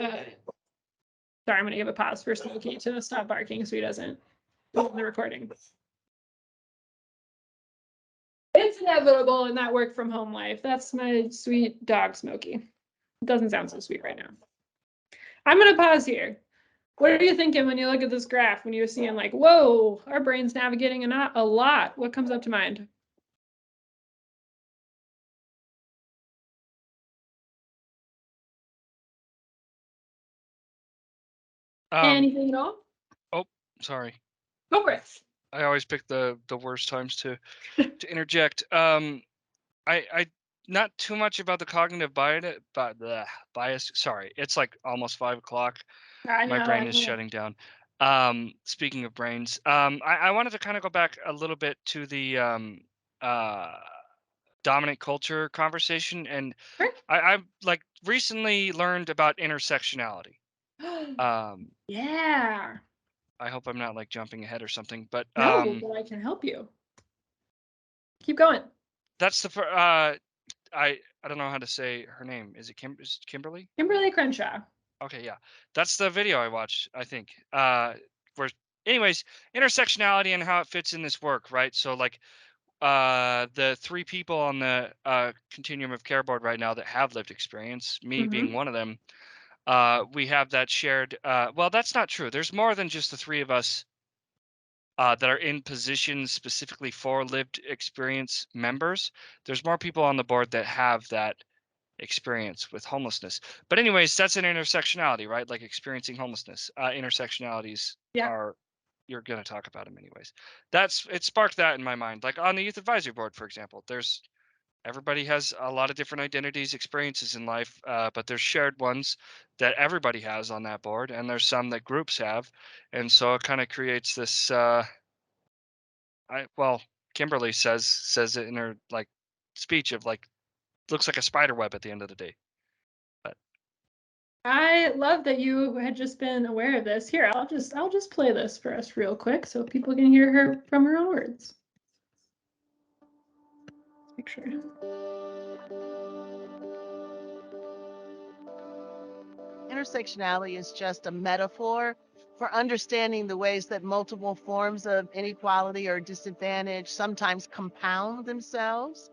Sorry, I'm going to give a pause for Smokey to stop barking so he doesn't do the recording. It's inevitable in that work from home life. That's my sweet dog, Smokey. It doesn't sound so sweet right now. I'm going to pause here. What are you thinking when you look at this graph, when you're seeing like, whoa, our brain's navigating a lot? What comes up to mind? Anything at all?
Oh, sorry.
Go for it.
I always pick the worst times to interject. I not too much about the cognitive bias. Sorry, it's like almost 5 o'clock. My brain is shutting down. Speaking of brains, I wanted to kind of go back a little bit to the dominant culture conversation, and
Sure.
I like recently learned about intersectionality.
Yeah.
I hope I'm not like jumping ahead or something, but
No, but I can help you. Keep going.
that's the I don't know how to say her name. Is it Kimberly?
Kimberly Crenshaw.
Okay, yeah. That's the video I watched, I think. Where anyways, intersectionality and how it fits in this work, right? So like the 3 people on the continuum of care board right now that have lived experience, me being one of them, we have that shared well, that's not true. There's more than just the 3 of us that are in positions specifically for lived experience members. There's more people on the board that have that experience with homelessness. But anyways, that's an intersectionality, right? Like experiencing homelessness. Intersectionalities are, you're going to talk about them anyways. It sparked that in my mind. Like on the youth advisory board, for example, everybody has a lot of different identities, experiences in life, but there's shared ones that everybody has on that board, and there's some that groups have, and so it kind of creates this. Kimberly says it in her like speech of like looks like a spider web at the end of the day. But
I love that you had just been aware of this. Here, I'll just play this for us real quick so people can hear her from her own words. Make sure.
Intersectionality is just a metaphor for understanding the ways that multiple forms of inequality or disadvantage sometimes compound themselves,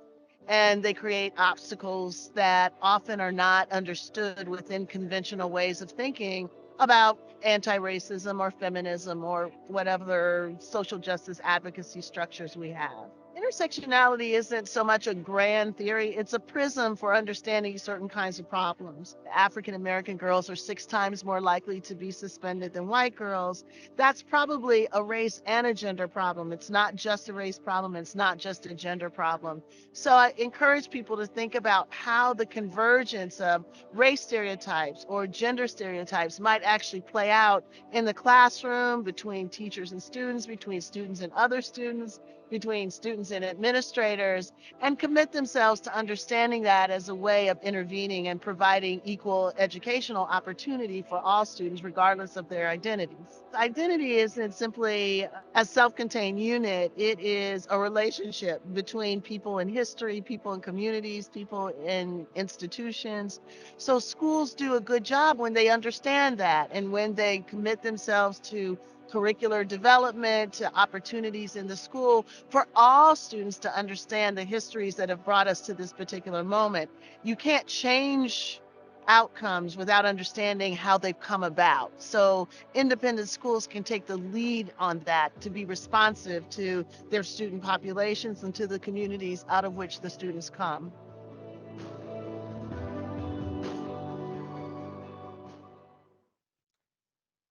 and they create obstacles that often are not understood within conventional ways of thinking about anti-racism or feminism or whatever social justice advocacy structures we have. Intersectionality isn't so much a grand theory, it's a prism for understanding certain kinds of problems. African American girls are 6 times more likely to be suspended than white girls. That's probably a race and a gender problem. It's not just a race problem, it's not just a gender problem. So I encourage people to think about how the convergence of race stereotypes or gender stereotypes might actually play out in the classroom, between teachers and students, between students and other students, between students and administrators, and commit themselves to understanding that as a way of intervening and providing equal educational opportunity for all students, regardless of their identities. Identity isn't simply a self-contained unit, it is a relationship between people in history, people in communities, people in institutions. So schools do a good job when they understand that and when they commit themselves to curricular development, to opportunities in the school for all students to understand the histories that have brought us to this particular moment. You can't change outcomes without understanding how they've come about. So independent schools can take the lead on that to be responsive to their student populations and to the communities out of which the students come.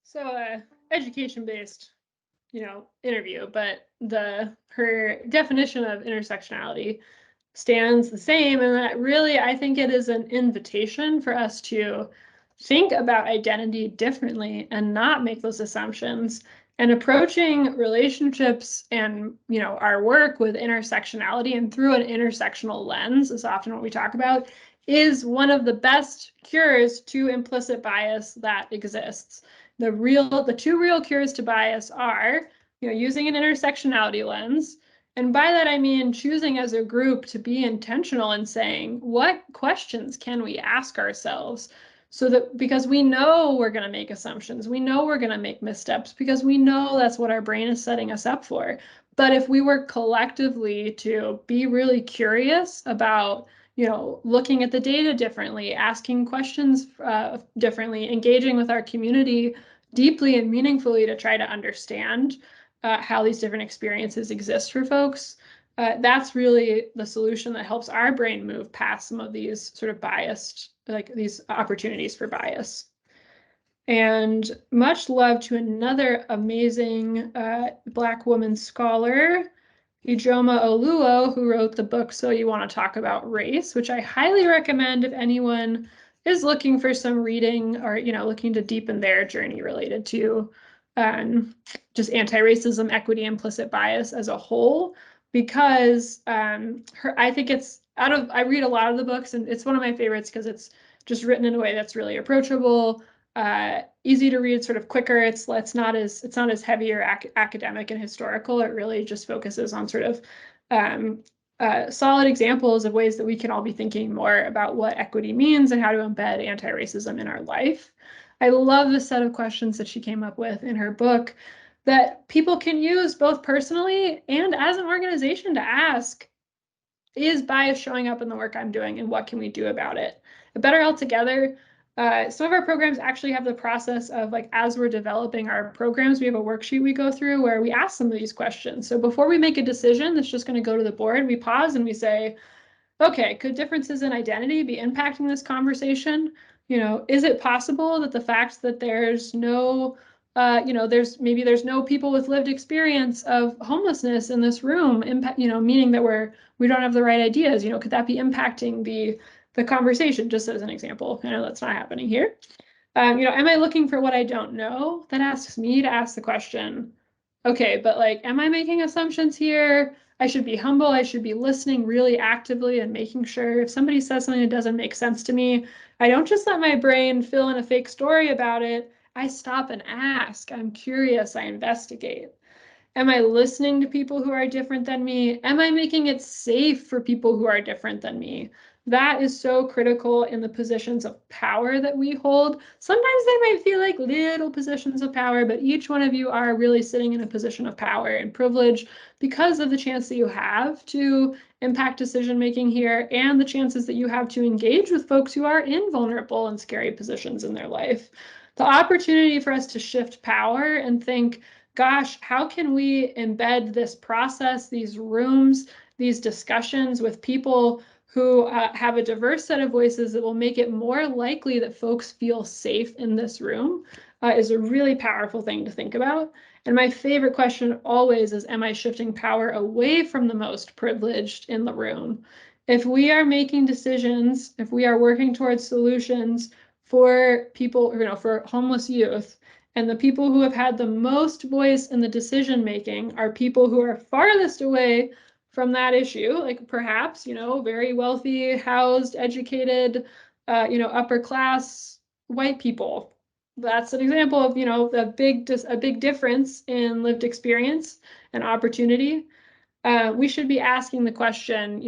So education-based, interview, but her definition of intersectionality stands the same, and that really, I think it is an invitation for us to think about identity differently and not make those assumptions, and approaching relationships and our work with intersectionality and through an intersectional lens is often what we talk about, is one of the best cures to implicit bias that exists. The two real cures to bias are using an intersectionality lens. And by that, I mean choosing as a group to be intentional in saying, what questions can we ask ourselves? So that, because we know we're going to make assumptions, we know we're going to make missteps, because we know that's what our brain is setting us up for. But if we work collectively to be really curious about, looking at the data differently, asking questions differently, engaging with our community deeply and meaningfully to try to understand how these different experiences exist for folks, that's really the solution that helps our brain move past some of these sort of biased, like these opportunities for bias. And much love to another amazing Black woman scholar, Ijoma Oluo, who wrote the book So You Want to Talk About Race, which I highly recommend if anyone is looking for some reading or looking to deepen their journey related to just anti-racism, equity, implicit bias as a whole. Because I think I read a lot of the books, and it's one of my favorites because it's just written in a way that's really approachable, easy to read, sort of quicker. It's not as heavy or academic and historical. It really just focuses on sort of solid examples of ways that we can all be thinking more about what equity means and how to embed anti-racism in our life. I love the set of questions that she came up with in her book that people can use both personally and as an organization to ask, is bias showing up in the work I'm doing, and what can we do about it? Better Altogether, some of our programs actually have the process of, like, as we're developing our programs, we have a worksheet we go through where we ask some of these questions. So before we make a decision that's just going to go to the board, we pause and we say, okay, could differences in identity be impacting this conversation? Is it possible that the fact that there's no, there's no people with lived experience of homelessness in this room, meaning that we don't have the right ideas? Could that be impacting the conversation? Just as an example, I know that's not happening here. Am I looking for what I don't know? That asks me to ask the question, okay, but like, am I making assumptions here? I should be humble. I should be listening really actively and making sure if somebody says something that doesn't make sense to me, I don't just let my brain fill in a fake story about it. I stop and ask. I'm curious. I investigate. Am I listening to people who are different than me? Am I making it safe for people who are different than me? That is so critical in the positions of power that we hold. Sometimes they might feel like little positions of power, but each one of you are really sitting in a position of power and privilege because of the chance that you have to impact decision-making here and the chances that you have to engage with folks who are in vulnerable and scary positions in their life. The opportunity for us to shift power and think, gosh, how can we embed this process, these rooms, these discussions with people who have a diverse set of voices that will make it more likely that folks feel safe in this room, is a really powerful thing to think about. And my favorite question always is, am I shifting power away from the most privileged in the room? If we are making decisions, if we are working towards solutions for people, for homeless youth, and the people who have had the most voice in the decision making are people who are farthest away from that issue, like perhaps, very wealthy, housed, educated, upper class white people. That's an example of, a big difference in lived experience and opportunity. We should be asking the question,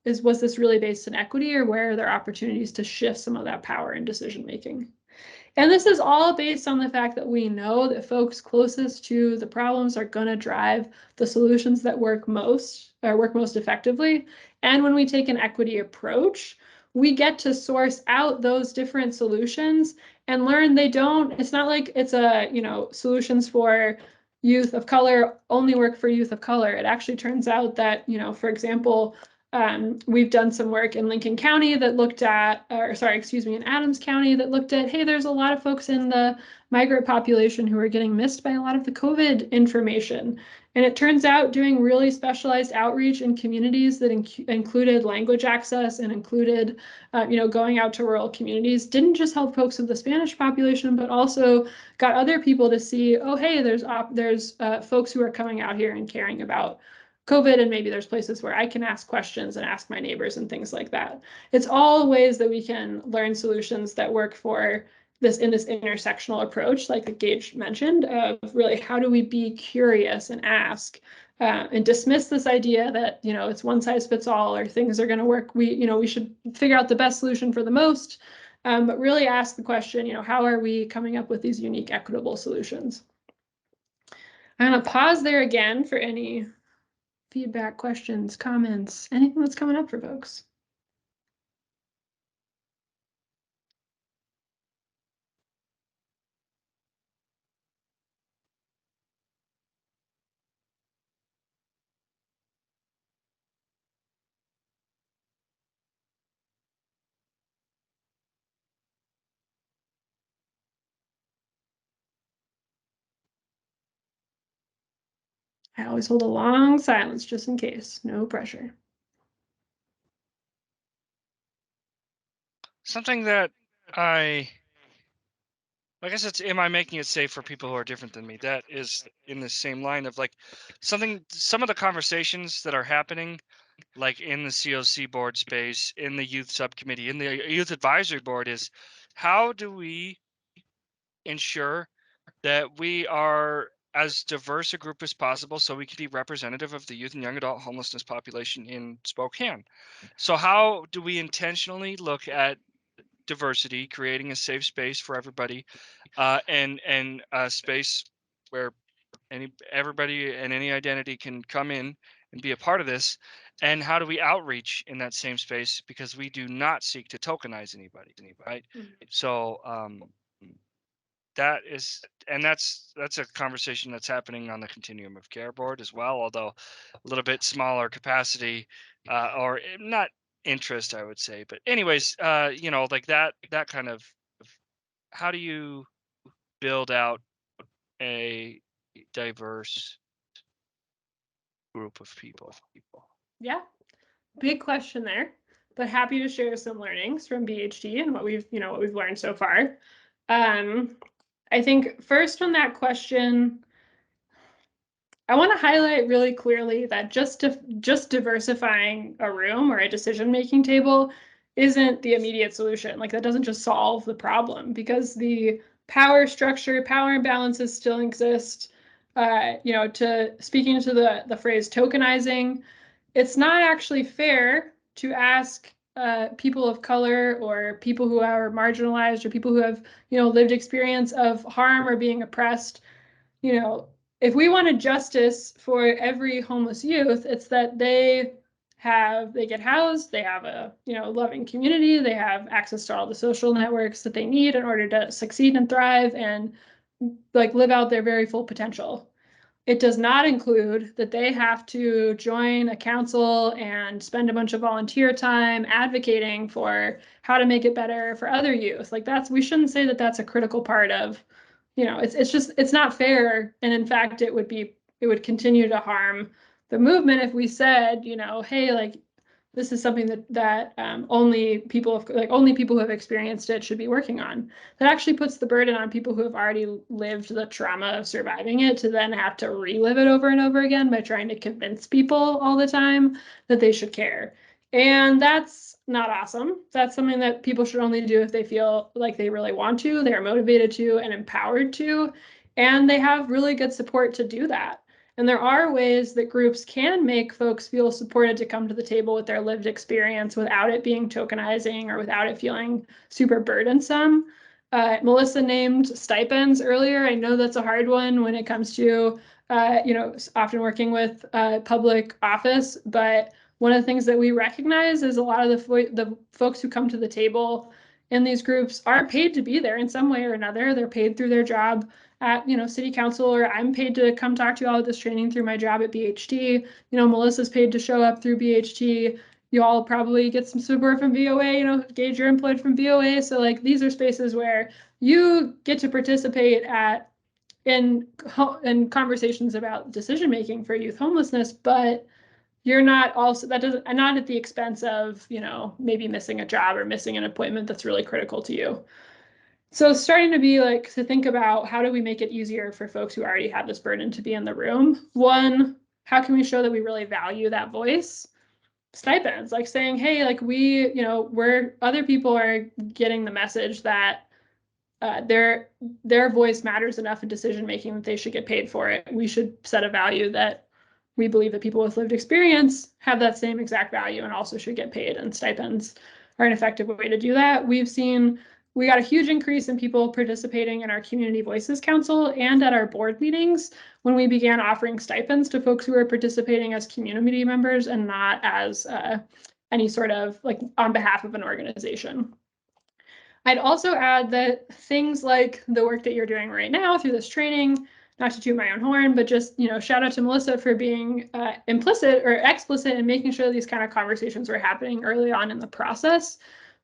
was this really based in equity, or where are there opportunities to shift some of that power in decision making? And this is all based on the fact that we know that folks closest to the problems are going to drive the solutions that work most effectively. And when we take an equity approach, we get to source out those different solutions and learn it's not like it's a, solutions for youth of color only work for youth of color. It actually turns out that, for example, we've done some work in Lincoln County that looked at, in Adams County that looked at, hey, there's a lot of folks in the migrant population who are getting missed by a lot of the COVID information. And it turns out doing really specialized outreach in communities that included language access and included, going out to rural communities didn't just help folks of the Spanish population, but also got other people to see, oh, hey, there's folks who are coming out here and caring about COVID, and maybe there's places where I can ask questions and ask my neighbors and things like that. It's all ways that we can learn solutions that work for this intersectional approach, like Gage mentioned, of really how do we be curious and ask and dismiss this idea that, it's one size fits all or things are going to work. We should figure out the best solution for the most, but really ask the question, how are we coming up with these unique, equitable solutions? I'm going to pause there again for any feedback, questions, comments, anything that's coming up for folks. I always hold a long silence just in case, no pressure.
Something that I guess it's, am I making it safe for people who are different than me? That is in the same line of like some of the conversations that are happening, like in the COC board space, in the youth subcommittee, in the youth advisory board, is how do we ensure that we are as diverse a group as possible so we can be representative of the youth and young adult homelessness population in Spokane? So how do we intentionally look at diversity, creating a safe space for everybody, and a space where everybody and any identity can come in and be a part of this? And how do we outreach in that same space, because we do not seek to tokenize anybody, right? So that is, and that's a conversation that's happening on the continuum of care board as well, although a little bit smaller capacity, or not interest, I would say. But anyways, like that kind of, how do you build out a diverse group of people?
Yeah, big question there, but happy to share some learnings from BHD and what we've learned so far. I think first on that question, I want to highlight really clearly that just diversifying a room or a decision-making table isn't the immediate solution. Like that doesn't just solve the problem, because the power structure, power imbalances still exist. To speaking to the phrase tokenizing, it's not actually fair to ask people of color or people who are marginalized or people who have, lived experience of harm or being oppressed. If we wanted justice for every homeless youth, it's that they get housed, they have a, loving community, they have access to all the social networks that they need in order to succeed and thrive and like live out their very full potential. It does not include that they have to join a council and spend a bunch of volunteer time advocating for how to make it better for other youth. Like we shouldn't say that that's a critical part of, it's not fair. And in fact, it would continue to harm the movement if we said, hey, like this is something that only people who have experienced it should be working on. That actually puts the burden on people who have already lived the trauma of surviving it to then have to relive it over and over again by trying to convince people all the time that they should care. And that's not awesome. That's something that people should only do if they feel like they really want to, they are motivated to, and empowered to, and they have really good support to do that. And there are ways that groups can make folks feel supported to come to the table with their lived experience without it being tokenizing or without it feeling super burdensome. Melissa named stipends earlier. I know that's a hard one when it comes to, often working with public office, but one of the things that we recognize is a lot of the folks who come to the table in these groups are paid to be there in some way or another. They're paid through their job at, city council, or I'm paid to come talk to you all at this training through my job at BHT. Melissa's paid to show up through BHT. You all probably get some support from VOA, Gauge, you're employed from VOA. So like these are spaces where you get to participate in conversations about decision making for youth homelessness, but you're not not at the expense of, maybe missing a job or missing an appointment that's really critical to you. So starting to think about how do we make it easier for folks who already have this burden to be in the room? One, how can we show that we really value that voice? Stipends, like saying, hey, like where other people are getting the message that their voice matters enough in decision making that they should get paid for it. We should set a value that we believe that people with lived experience have that same exact value and also should get paid, and stipends are an effective way to do that. We got a huge increase in people participating in our Community Voices Council and at our board meetings when we began offering stipends to folks who are participating as community members and not as any sort of like on behalf of an organization. I'd also add that things like the work that you're doing right now through this training, not to toot my own horn, but just, shout out to Melissa for being implicit or explicit and making sure these kind of conversations were happening early on in the process,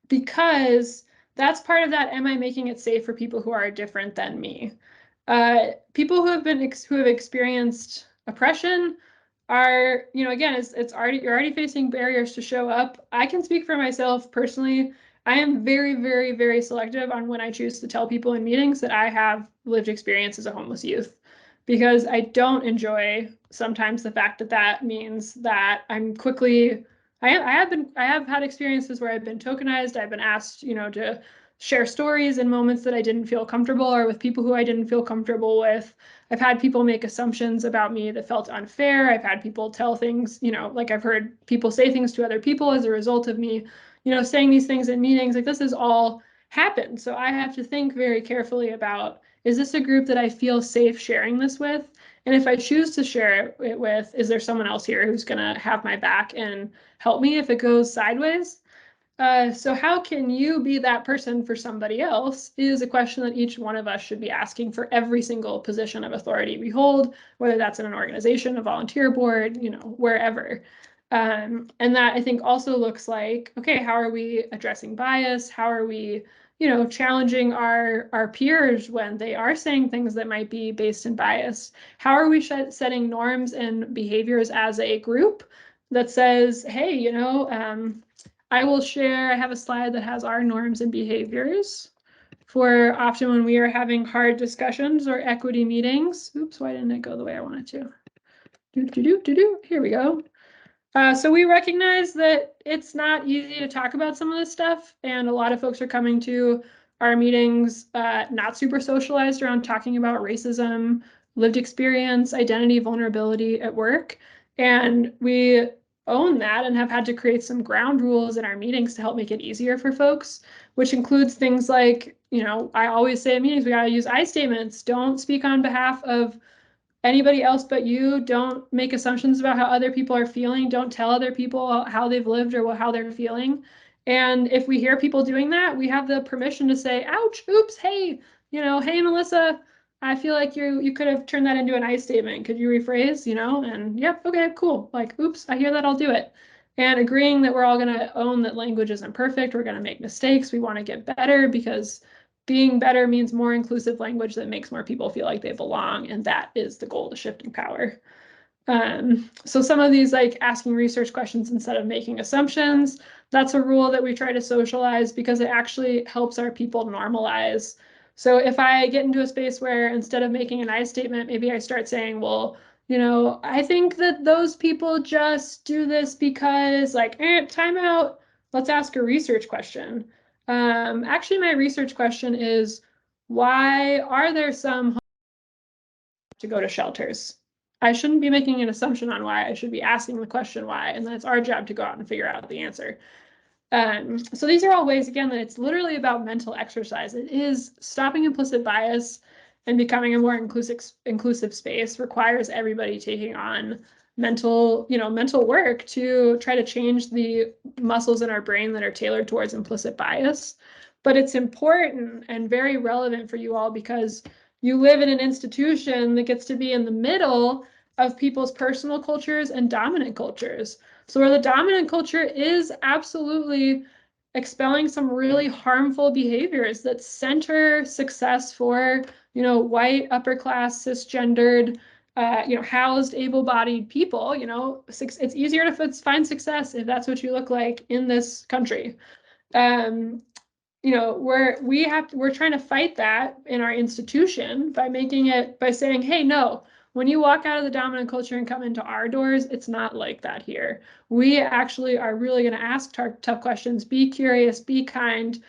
because that's part of that. Am I making it safe for people who are different than me? People who have experienced oppression are, again, you're already facing barriers to show up. I can speak for myself personally. I am very, very, very selective on when I choose to tell people in meetings that I have lived experience as a homeless youth, because I don't enjoy sometimes the fact that that means that I'm quickly. I have had experiences where I've been tokenized. I've been asked, to share stories in moments that I didn't feel comfortable or with people who I didn't feel comfortable with. I've had people make assumptions about me that felt unfair. I've had people tell things, like I've heard people say things to other people as a result of me, saying these things in meetings. Like this has all happened. So I have to think very carefully about, is this a group that I feel safe sharing this with? And if I choose to share it with, is there someone else here who's going to have my back and help me if it goes sideways? So how can you be that person for somebody else is a question that each one of us should be asking for every single position of authority we hold, whether that's in an organization, a volunteer board, wherever. And that I think also looks like, okay, how are we addressing bias? How are we, challenging our peers when they are saying things that might be based in bias? How are we setting norms and behaviors as a group that says, hey, I have a slide that has our norms and behaviors for often when we are having hard discussions or equity meetings. Oops, why didn't it go the way I wanted to? Here we go. So we recognize that it's not easy to talk about some of this stuff, and a lot of folks are coming to our meetings not super socialized around talking about racism, lived experience, identity, vulnerability at work. And we own that and have had to create some ground rules in our meetings to help make it easier for folks, which includes things like, I always say at meetings, we got to use I statements. Don't speak on behalf of anybody else but you. Don't make assumptions about how other people are feeling. Don't tell other people how they've lived or how they're feeling. And if we hear people doing that, we have the permission to say, ouch, oops, hey, hey, Melissa, I feel like you could have turned that into an I statement. Could you rephrase, and yep, okay, cool. Like, oops, I hear that, I'll do it. And agreeing that we're all going to own that language isn't perfect. We're going to make mistakes. We want to get better, because being better means more inclusive language that makes more people feel like they belong. And that is the goal to shifting power. So some of these, like asking research questions instead of making assumptions, that's a rule that we try to socialize because it actually helps our people normalize. So if I get into a space where instead of making an I statement, maybe I start saying, well, I think that those people just do this because like, time out, let's ask a research question. Actually, my research question is, why are there some to go to shelters? I shouldn't be making an assumption on why. I should be asking the question why, and then it's our job to go out and figure out the answer. So these are all ways, again, that it's literally about mental exercise. It is stopping implicit bias and becoming a more inclusive space requires everybody taking on mental work to try to change the muscles in our brain that are tailored towards implicit bias. But it's important and very relevant for you all because you live in an institution that gets to be in the middle of people's personal cultures and dominant cultures. So where the dominant culture is absolutely expelling some really harmful behaviors that center success for, white, upper class, cisgendered, housed, able-bodied people. It's easier to find success if that's what you look like in this country. We're trying to fight that in our institution by saying, hey, no, when you walk out of the dominant culture and come into our doors, it's not like that here. We actually are really going to ask tough questions, be curious, be kind,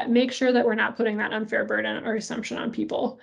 make sure that we're not putting that unfair burden or assumption on people.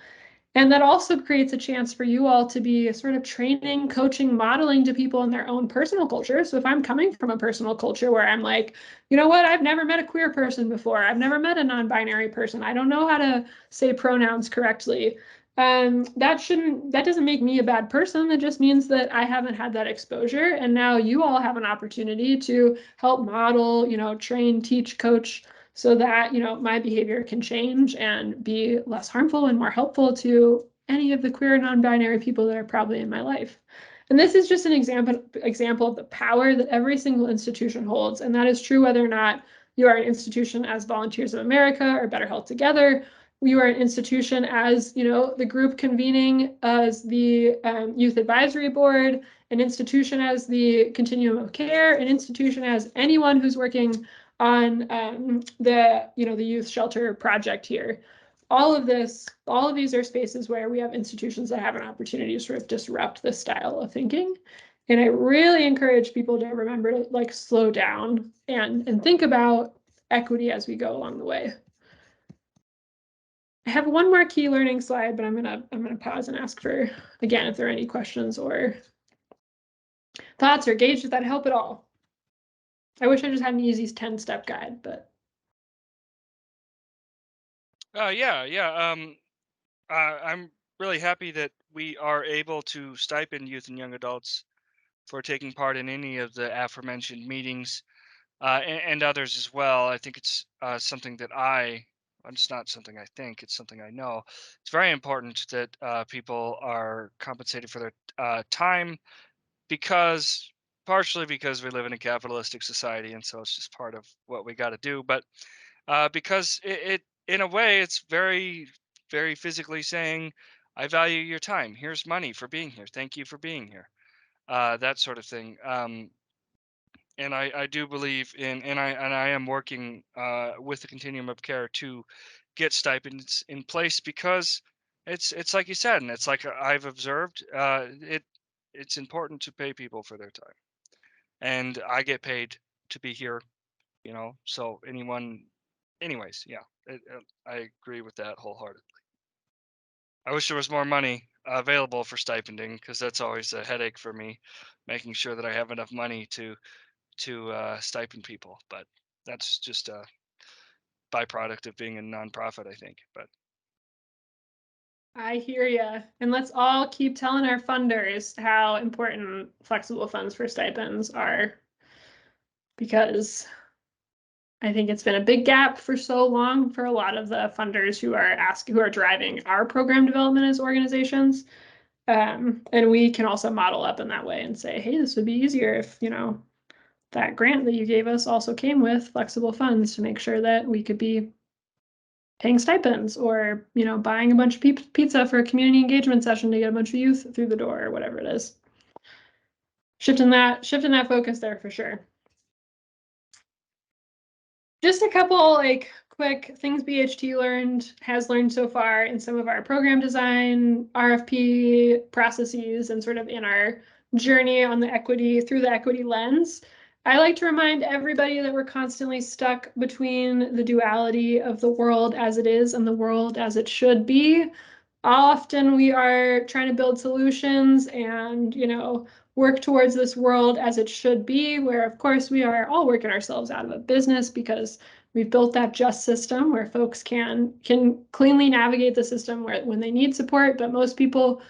And that also creates a chance for you all to be sort of training, coaching, modeling to people in their own personal culture. So if I'm coming from a personal culture where I'm like, you know what, I've never met a queer person before. I've never met a non-binary person. I don't know how to say pronouns correctly. That doesn't make me a bad person. That just means that I haven't had that exposure. And now you all have an opportunity to help model, train, teach, coach, so that, my behavior can change and be less harmful and more helpful to any of the queer non-binary people that are probably in my life. And this is just an example of the power that every single institution holds. And that is true whether or not you are an institution as Volunteers of America or Better Health Together. You are an institution as, the group convening as the Youth Advisory Board, an institution as the Continuum of Care, an institution as anyone who's working on the youth shelter project here. All of these are spaces where we have institutions that have an opportunity to sort of disrupt this style of thinking. And I really encourage people to remember to slow down and think about equity as we go along the way. I have one more key learning slide, but I'm gonna pause and ask for, again, if there are any questions or thoughts or gauge if that help at all. I wish I just had an easy 10-step guide, but.
I'm really happy that we are able to stipend youth and young adults for taking part in any of the aforementioned meetings, and others as well. I think it's something that it's not something I think, it's something I know. It's very important that people are compensated for their time, partially because we live in a capitalistic society, and so it's just part of what we got to do. But because it in a way, it's very, very physically saying, I value your time. Here's money for being here. Thank you for being here. That sort of thing. And I do believe and I am working with the Continuum of Care to get stipends in place because it's like you said, and it's like I've observed, it's important to pay people for their time, and I get paid to be here, so anyways, yeah, I agree with that wholeheartedly. I wish there was more money available for stipending, because that's always a headache for me, making sure that I have enough money to stipend people. But that's just a byproduct of being a nonprofit, I think. But
I hear you. And let's all keep telling our funders how important flexible funds for stipends are, because I think it's been a big gap for so long for a lot of the funders who are driving our program development as organizations. And we can also model up in that way and say, hey, this would be easier if, that grant that you gave us also came with flexible funds to make sure that we could be paying stipends or, buying a bunch of pizza for a community engagement session to get a bunch of youth through the door or whatever it is. Shifting that focus there for sure. Just a couple quick things BHT has learned so far in some of our program design, RFP processes, and sort of in our journey on through the equity lens. I like to remind everybody that we're constantly stuck between the duality of the world as it is and the world as it should be. Often we are trying to build solutions and, work towards this world as it should be, where of course we are all working ourselves out of a business because we've built that just system where folks can cleanly navigate the system when they need support, but most people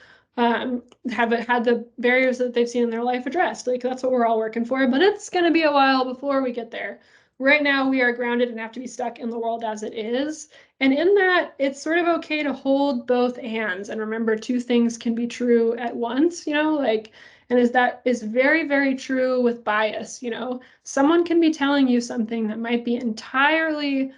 haven't had the barriers that they've seen in their life addressed. Like that's what we're all working for, but it's going to be a while before we get there. Right now, we are grounded and have to be stuck in the world as it is. And in that, it's sort of okay to hold both hands and remember two things can be true at once, you know, like, and that is very, very true with bias, you know. Someone can be telling you something that might be entirely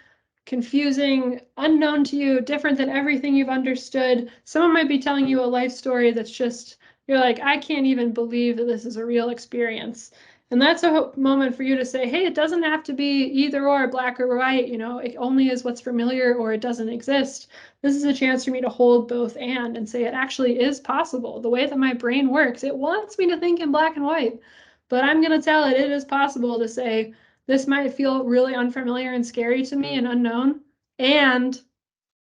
confusing, unknown to you, different than everything you've understood. Someone might be telling you a life story that's just, you're like, I can't even believe that this is a real experience. And that's a moment for you to say, hey, it doesn't have to be either or, black or white, you know, it only is what's familiar or it doesn't exist. This is a chance for me to hold both and say it actually is possible. The way that my brain works, it wants me to think in black and white, but I'm going to tell it is possible to say, this might feel really unfamiliar and scary to me and unknown, and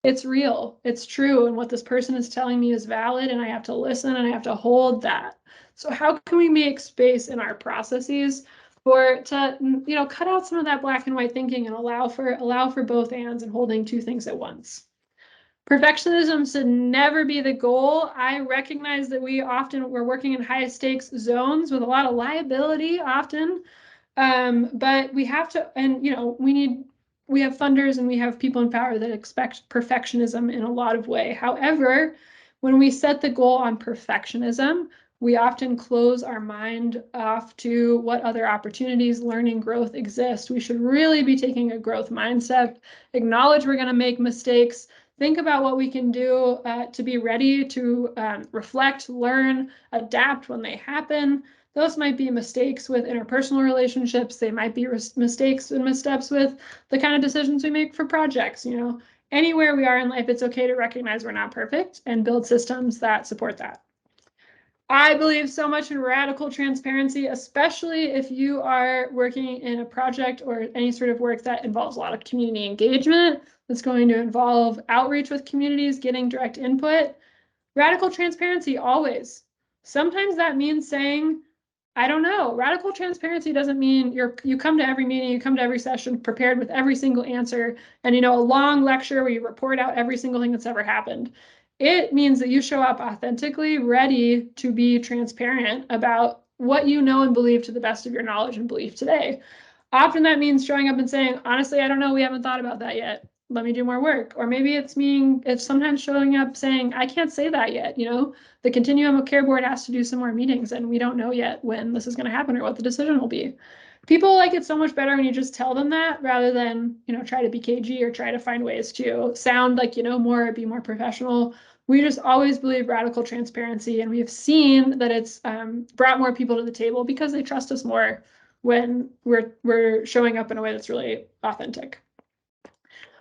it's real, it's true, and what this person is telling me is valid, and I have to listen and I have to hold that. So how can we make space in our processes to, you know, cut out some of that black and white thinking and allow for both ands and holding two things at once? Perfectionism should never be the goal. I recognize that we're working in high stakes zones with a lot of liability often. But we have to, and you know, we have funders and we have people in power that expect perfectionism in a lot of way. However, when we set the goal on perfectionism, we often close our mind off to what other opportunities, learning, growth exist. We should really be taking a growth mindset, acknowledge we're going to make mistakes, think about what we can do to be ready to reflect, learn, adapt when they happen. Those might be mistakes with interpersonal relationships. They might be mistakes and missteps with the kind of decisions we make for projects. You know, anywhere we are in life, it's okay to recognize we're not perfect and build systems that support that. I believe so much in radical transparency, especially if you are working in a project or any sort of work that involves a lot of community engagement, that's going to involve outreach with communities, getting direct input. Radical transparency always. Sometimes that means saying, I don't know. Radical transparency doesn't mean you come to every meeting, you come to every session prepared with every single answer and, you know, a long lecture where you report out every single thing that's ever happened. It means that you show up authentically, ready to be transparent about what you know and believe to the best of your knowledge and belief today. Often that means showing up and saying, honestly, I don't know, we haven't thought about that yet. Let me do more work. Or maybe it's sometimes showing up saying, I can't say that yet, you know, the Continuum of Care Board has to do some more meetings and we don't know yet when this is going to happen or what the decision will be. People like it so much better when you just tell them that rather than, you know, try to be cagey or try to find ways to sound like, you know, more, be more professional. We just always believe radical transparency, and we've seen that it's brought more people to the table because they trust us more when we're showing up in a way that's really authentic.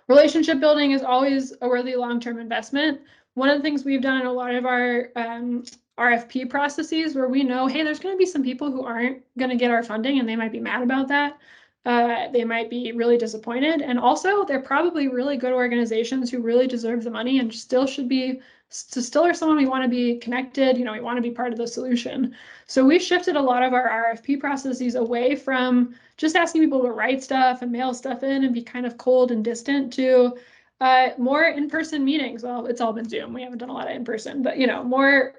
Relationship building is always a worthy long-term investment. One of the things we've done in a lot of our RFP processes where we know, hey, there's going to be some people who aren't going to get our funding and they might be mad about that. They might be really disappointed. And also, they're probably really good organizations who really deserve the money and still are someone we want to be connected. You know, we want to be part of the solution. So we shifted a lot of our RFP processes away from just asking people to write stuff and mail stuff in and be kind of cold and distant to more in-person meetings. Well, it's all been Zoom. We haven't done a lot of in-person, but, you know, more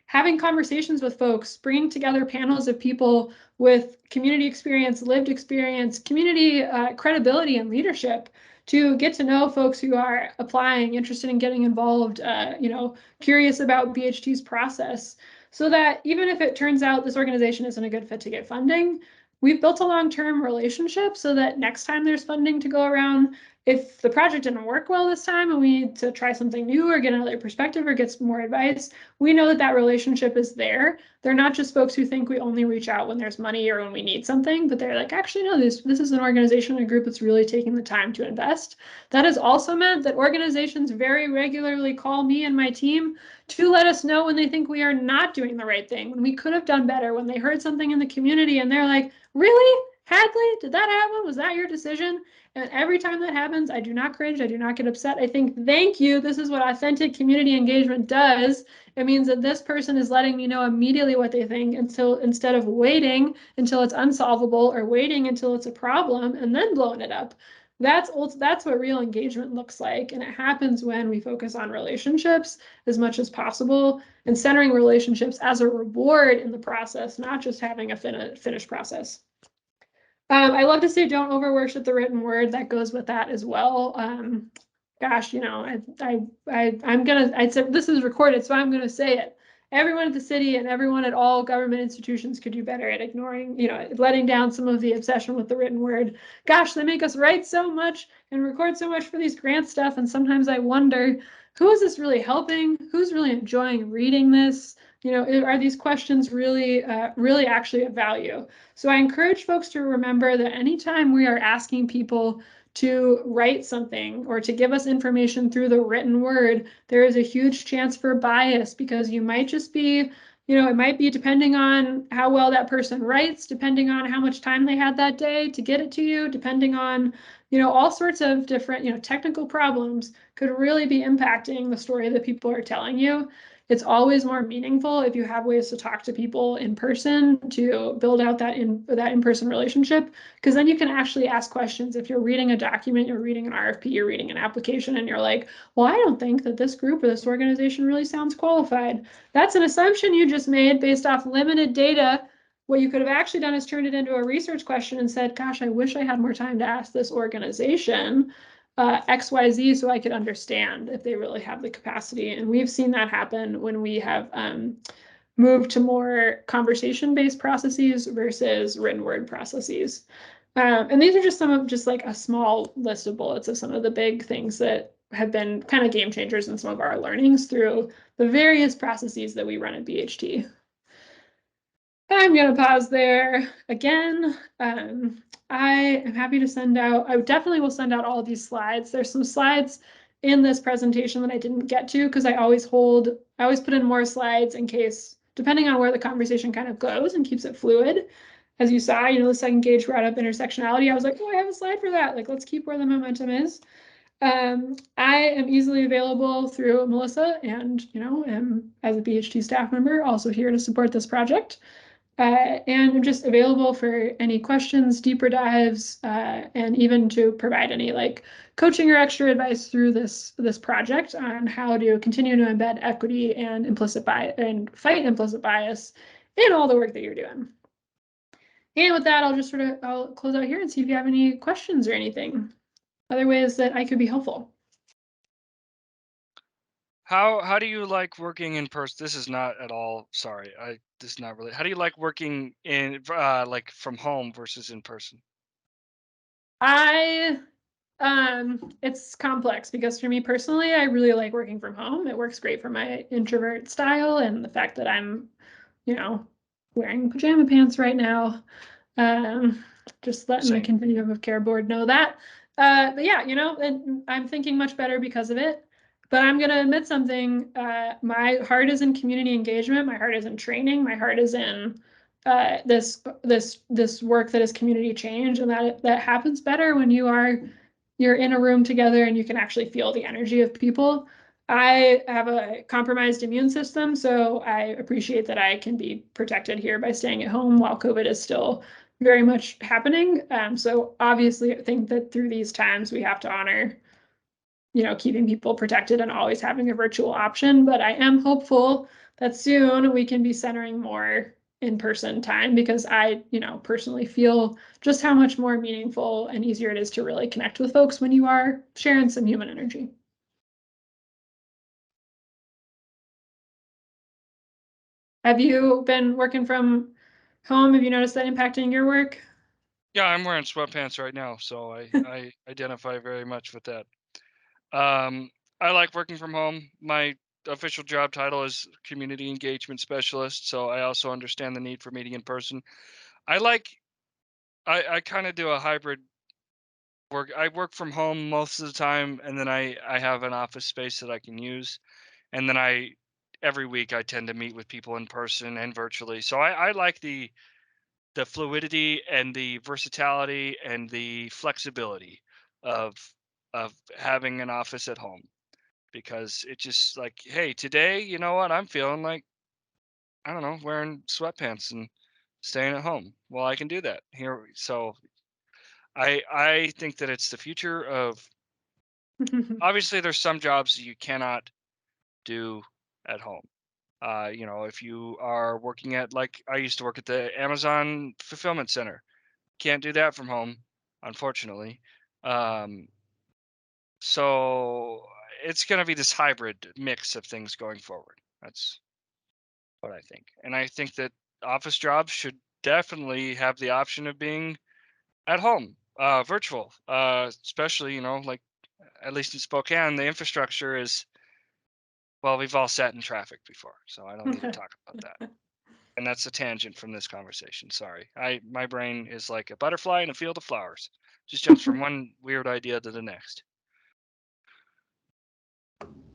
having conversations with folks, bringing together panels of people with community experience, lived experience, community credibility and leadership to get to know folks who are applying, interested in getting involved, you know, curious about BHT's process, so that even if it turns out this organization isn't a good fit to get funding, we've built a long-term relationship so that next time there's funding to go around, if the project didn't work well this time and we need to try something new or get another perspective or get some more advice, we know that that relationship is there. They're not just folks who think we only reach out when there's money or when we need something, but they're like, actually, no, this is an organization, a group that's really taking the time to invest. That has also meant that organizations very regularly call me and my team to let us know when they think we are not doing the right thing, when we could have done better, when they heard something in the community and they're like, really? Hadley, did that happen? Was that your decision? And every time that happens, I do not cringe. I do not get upset. I think, thank you. This is what authentic community engagement does. It means that this person is letting me know immediately what they think instead of waiting until it's unsolvable or waiting until it's a problem and then blowing it up. That's what real engagement looks like, and it happens when we focus on relationships as much as possible and centering relationships as a reward in the process, not just having a finished process. I love to say don't over worship the written word. That goes with that as well. Gosh, I'd say this is recorded, so I'm gonna say it. Everyone at the city and everyone at all government institutions could do better at ignoring, letting down some of the obsession with the written word. Gosh, they make us write so much and record so much for these grant stuff, and sometimes I wonder, who is this really helping? Who's really enjoying reading this? Are these questions really actually of value? So I encourage folks to remember that anytime we are asking people to write something or to give us information through the written word, there is a huge chance for bias, because you might just be, it might be depending on how well that person writes, depending on how much time they had that day to get it to you, depending on, all sorts of different, technical problems could really be impacting the story that people are telling you. It's always more meaningful if you have ways to talk to people in person to build out that in-person relationship, because then you can actually ask questions. If you're reading a document, you're reading an RFP, you're reading an application, and you're like, well, I don't think that this group or this organization really sounds qualified. That's an assumption you just made based off limited data. What you could have actually done is turned it into a research question and said, gosh, I wish I had more time to ask this organization XYZ so I could understand if they really have the capacity. And we've seen that happen when we have moved to more conversation-based processes versus written word processes. And these are just like a small list of bullets of some of the big things that have been kind of game changers in some of our learnings through the various processes that we run at BHT. I'm going to pause there again. I am happy to send out, I definitely will send out all of these slides. There's some slides in this presentation that I didn't get to because I always put in more slides in case, depending on where the conversation kind of goes and keeps it fluid. As you saw, the second gauge brought up intersectionality. I was like, oh, I have a slide for that. Like, let's keep where the momentum is. I am easily available through Melissa and, am as a BHT staff member, also here to support this project. And I'm just available for any questions, deeper dives, and even to provide any like coaching or extra advice through this project on how to continue to embed equity and implicit bias and fight implicit bias in all the work that you're doing. And with that, I'll close out here and see if you have any questions or anything, other ways that I could be helpful.
How do you like working in person? This is not at all. Sorry, this is not really. How do you like working in like from home versus in person?
It's complex because for me personally, I really like working from home. It works great for my introvert style and the fact that I'm, wearing pajama pants right now. Um, just letting the
Same.
continuum of care board know that. But yeah, and I'm thinking much better because of it. But I'm gonna admit something. My heart is in community engagement. My heart is in training. My heart is in this work that is community change, and that happens better when you're in a room together and you can actually feel the energy of people. I have a compromised immune system, so I appreciate that I can be protected here by staying at home while COVID is still very much happening. So obviously, I think that through these times, we have to honor, keeping people protected and always having a virtual option. But I am hopeful that soon we can be centering more in-person time, because I, personally feel just how much more meaningful and easier it is to really connect with folks when you are sharing some human energy. Have you been working from home? Have you noticed that impacting your work?
Yeah, I'm wearing sweatpants right now, so I identify very much with that. Um, I like working from home. My official job title is community engagement specialist, so I also understand the need for meeting in person. I like I kind of do a hybrid work. I work from home most of the time, and then I have an office space that I can use, and then every week I tend to meet with people in person and virtually. So I like the fluidity and the versatility and the flexibility of having an office at home, because it's just like, hey, today, you know what, I'm feeling like, I don't know, wearing sweatpants and staying at home. Well, I can do that here. So I think that it's the future of. Obviously, there's some jobs you cannot do at home. If you are working at, like, I used to work at the Amazon fulfillment center, can't do that from home, unfortunately. So it's going to be this hybrid mix of things going forward. That's what I think. And I think that office jobs should definitely have the option of being at home, virtual, especially, like, at least in Spokane, the infrastructure is, well, we've all sat in traffic before, so I don't need to talk about that. And that's a tangent from this conversation. Sorry. My brain is like a butterfly in a field of flowers. Just jumps from one weird idea to the next.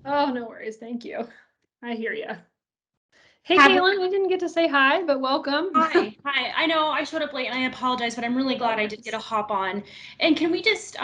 Oh, no worries. Thank you. I hear you. Hey,
Have-
Caitlin, we didn't get to say hi, but welcome.
Hi. I know I showed up late and I apologize, but I'm really glad I did get a hop on. And can we just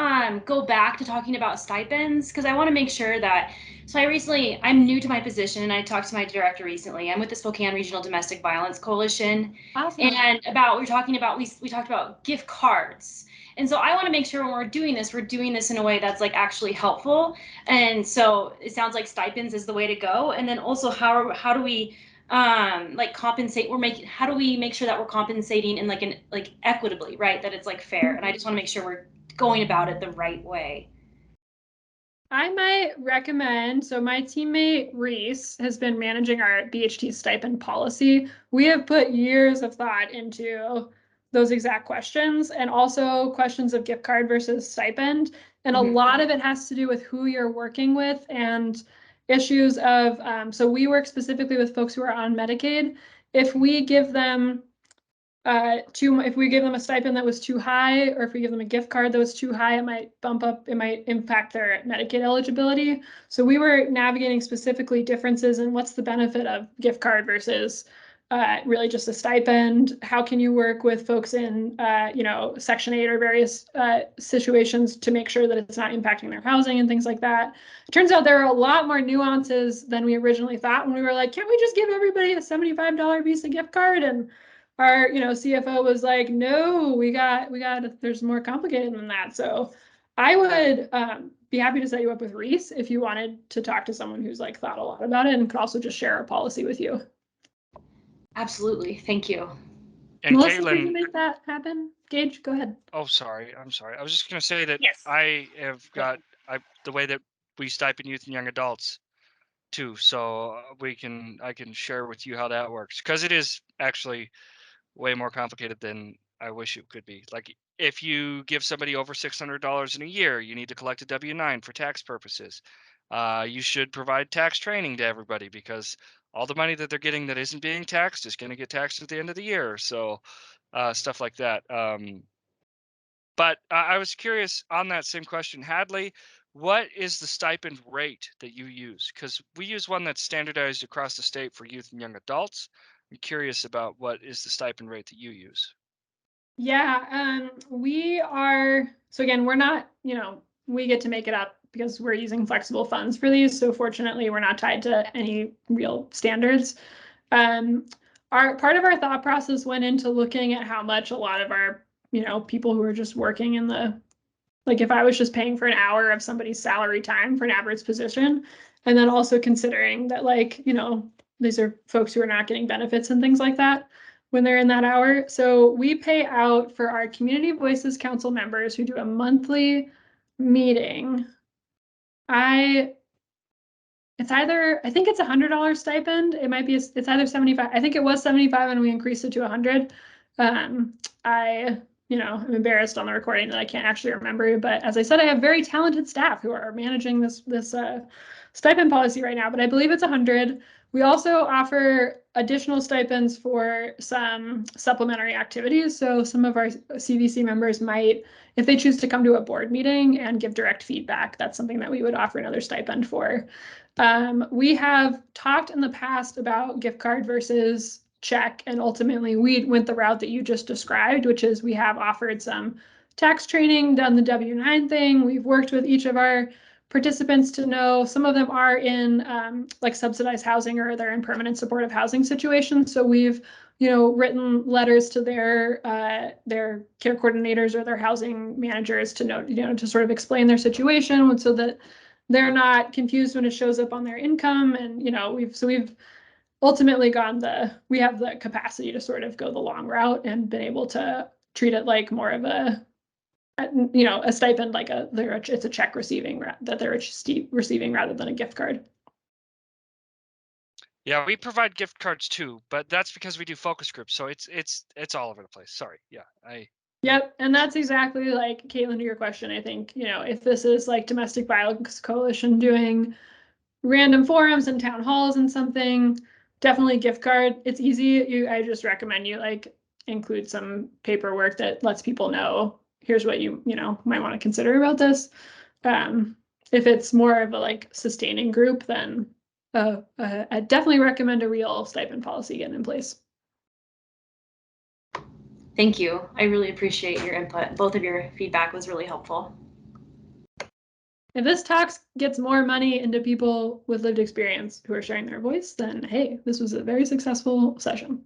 go back to talking about stipends? Because I want to make sure that, so I'm new to my position and I talked to my director recently. I'm with the Spokane Regional Domestic Violence Coalition.
Awesome.
And we talked about gift cards. And so I want to make sure when we're doing this in a way that's like actually helpful. And so it sounds like stipends is the way to go. And then also how do we compensate, how do we make sure that we're compensating in like equitably, right, that it's like fair? And I just want to make sure we're going about it the right way.
I might recommend, so my teammate Reese has been managing our BHT stipend policy. We have put years of thought into those exact questions, and also questions of gift card versus stipend. And a lot of it has to do with who you're working with and issues of, so we work specifically with folks who are on Medicaid. If we give them if we give them a stipend that was too high, or if we give them a gift card that was too high, it might impact their Medicaid eligibility. So we were navigating specifically differences in what's the benefit of gift card versus really just a stipend. How can you work with folks in Section 8 or various situations to make sure that it's not impacting their housing and things like that. It turns out there are a lot more nuances than we originally thought when we were like, can't we just give everybody a $75 Visa gift card? And our CFO was like, no, we got there's more complicated than that. So I would be happy to set you up with Reese if you wanted to talk to someone who's like thought a lot about it and could also just share a policy with you.
Absolutely. Thank you.
And
Melissa, can
Caitlin,
you make that happen? Gage, go ahead.
oh, sorry. I'm sorry. I was just going to say that
Yes.
I have got the way that we stipend youth and young adults too. So I can share with you how that works, because it is actually way more complicated than I wish it could be. Like, if you give somebody over $600 in a year, you need to collect a W-9 for tax purposes. You should provide tax training to everybody, because all the money that they're getting that isn't being taxed is going to get taxed at the end of the year. So stuff like that. But I was curious on that same question, Hadley, what is the stipend rate that you use? Because we use one that's standardized across the state for youth and young adults. I'm curious about what is the stipend rate that you use.
Yeah, we are, so again, we're not, we get to make it up because we're using flexible funds for these. So fortunately, we're not tied to any real standards. Part of our thought process went into looking at how much a lot of our, people who are just working in the, like if I was just paying for an hour of somebody's salary time for an average position, and then also considering that these are folks who are not getting benefits and things like that when they're in that hour. So we pay out for our Community Voices Council members who do a monthly meeting. I think it's $100 stipend. It might be, it's either 75. I think it was 75 and we increased it to 100. I'm embarrassed on the recording that I can't actually remember, but as I said, I have very talented staff who are managing this stipend policy right now, but I believe it's 100. We also offer additional stipends for some supplementary activities. So some of our CVC members might, if they choose to come to a board meeting and give direct feedback, that's something that we would offer another stipend for. We have talked in the past about gift card versus check, and ultimately we went the route that you just described, which is we have offered some tax training, done the W-9 thing. We've worked with each of our participants to know some of them are in like subsidized housing or they're in permanent supportive housing situations. So we've written letters to their care coordinators or their housing managers to know, to sort of explain their situation so that they're not confused when it shows up on their income. And, we've ultimately we have the capacity to sort of go the long route and been able to treat it like more of a stipend, like it's a check that they're receiving rather than a gift card.
Yeah, we provide gift cards too, but that's because we do focus groups, so it's all over the place. Sorry. Yeah,
Yep, and that's exactly like Caitlin, to your question. I think, if this is like Domestic Violence Coalition doing random forums and town halls and something, definitely gift card. It's easy. I just recommend you like include some paperwork that lets people know, here's what you might want to consider about this. If it's more of a like sustaining group, then I definitely recommend a real stipend policy getting in place.
Thank you. I really appreciate your input. Both of your feedback was really helpful.
If this talk gets more money into people with lived experience who are sharing their voice, then hey, this was a very successful session.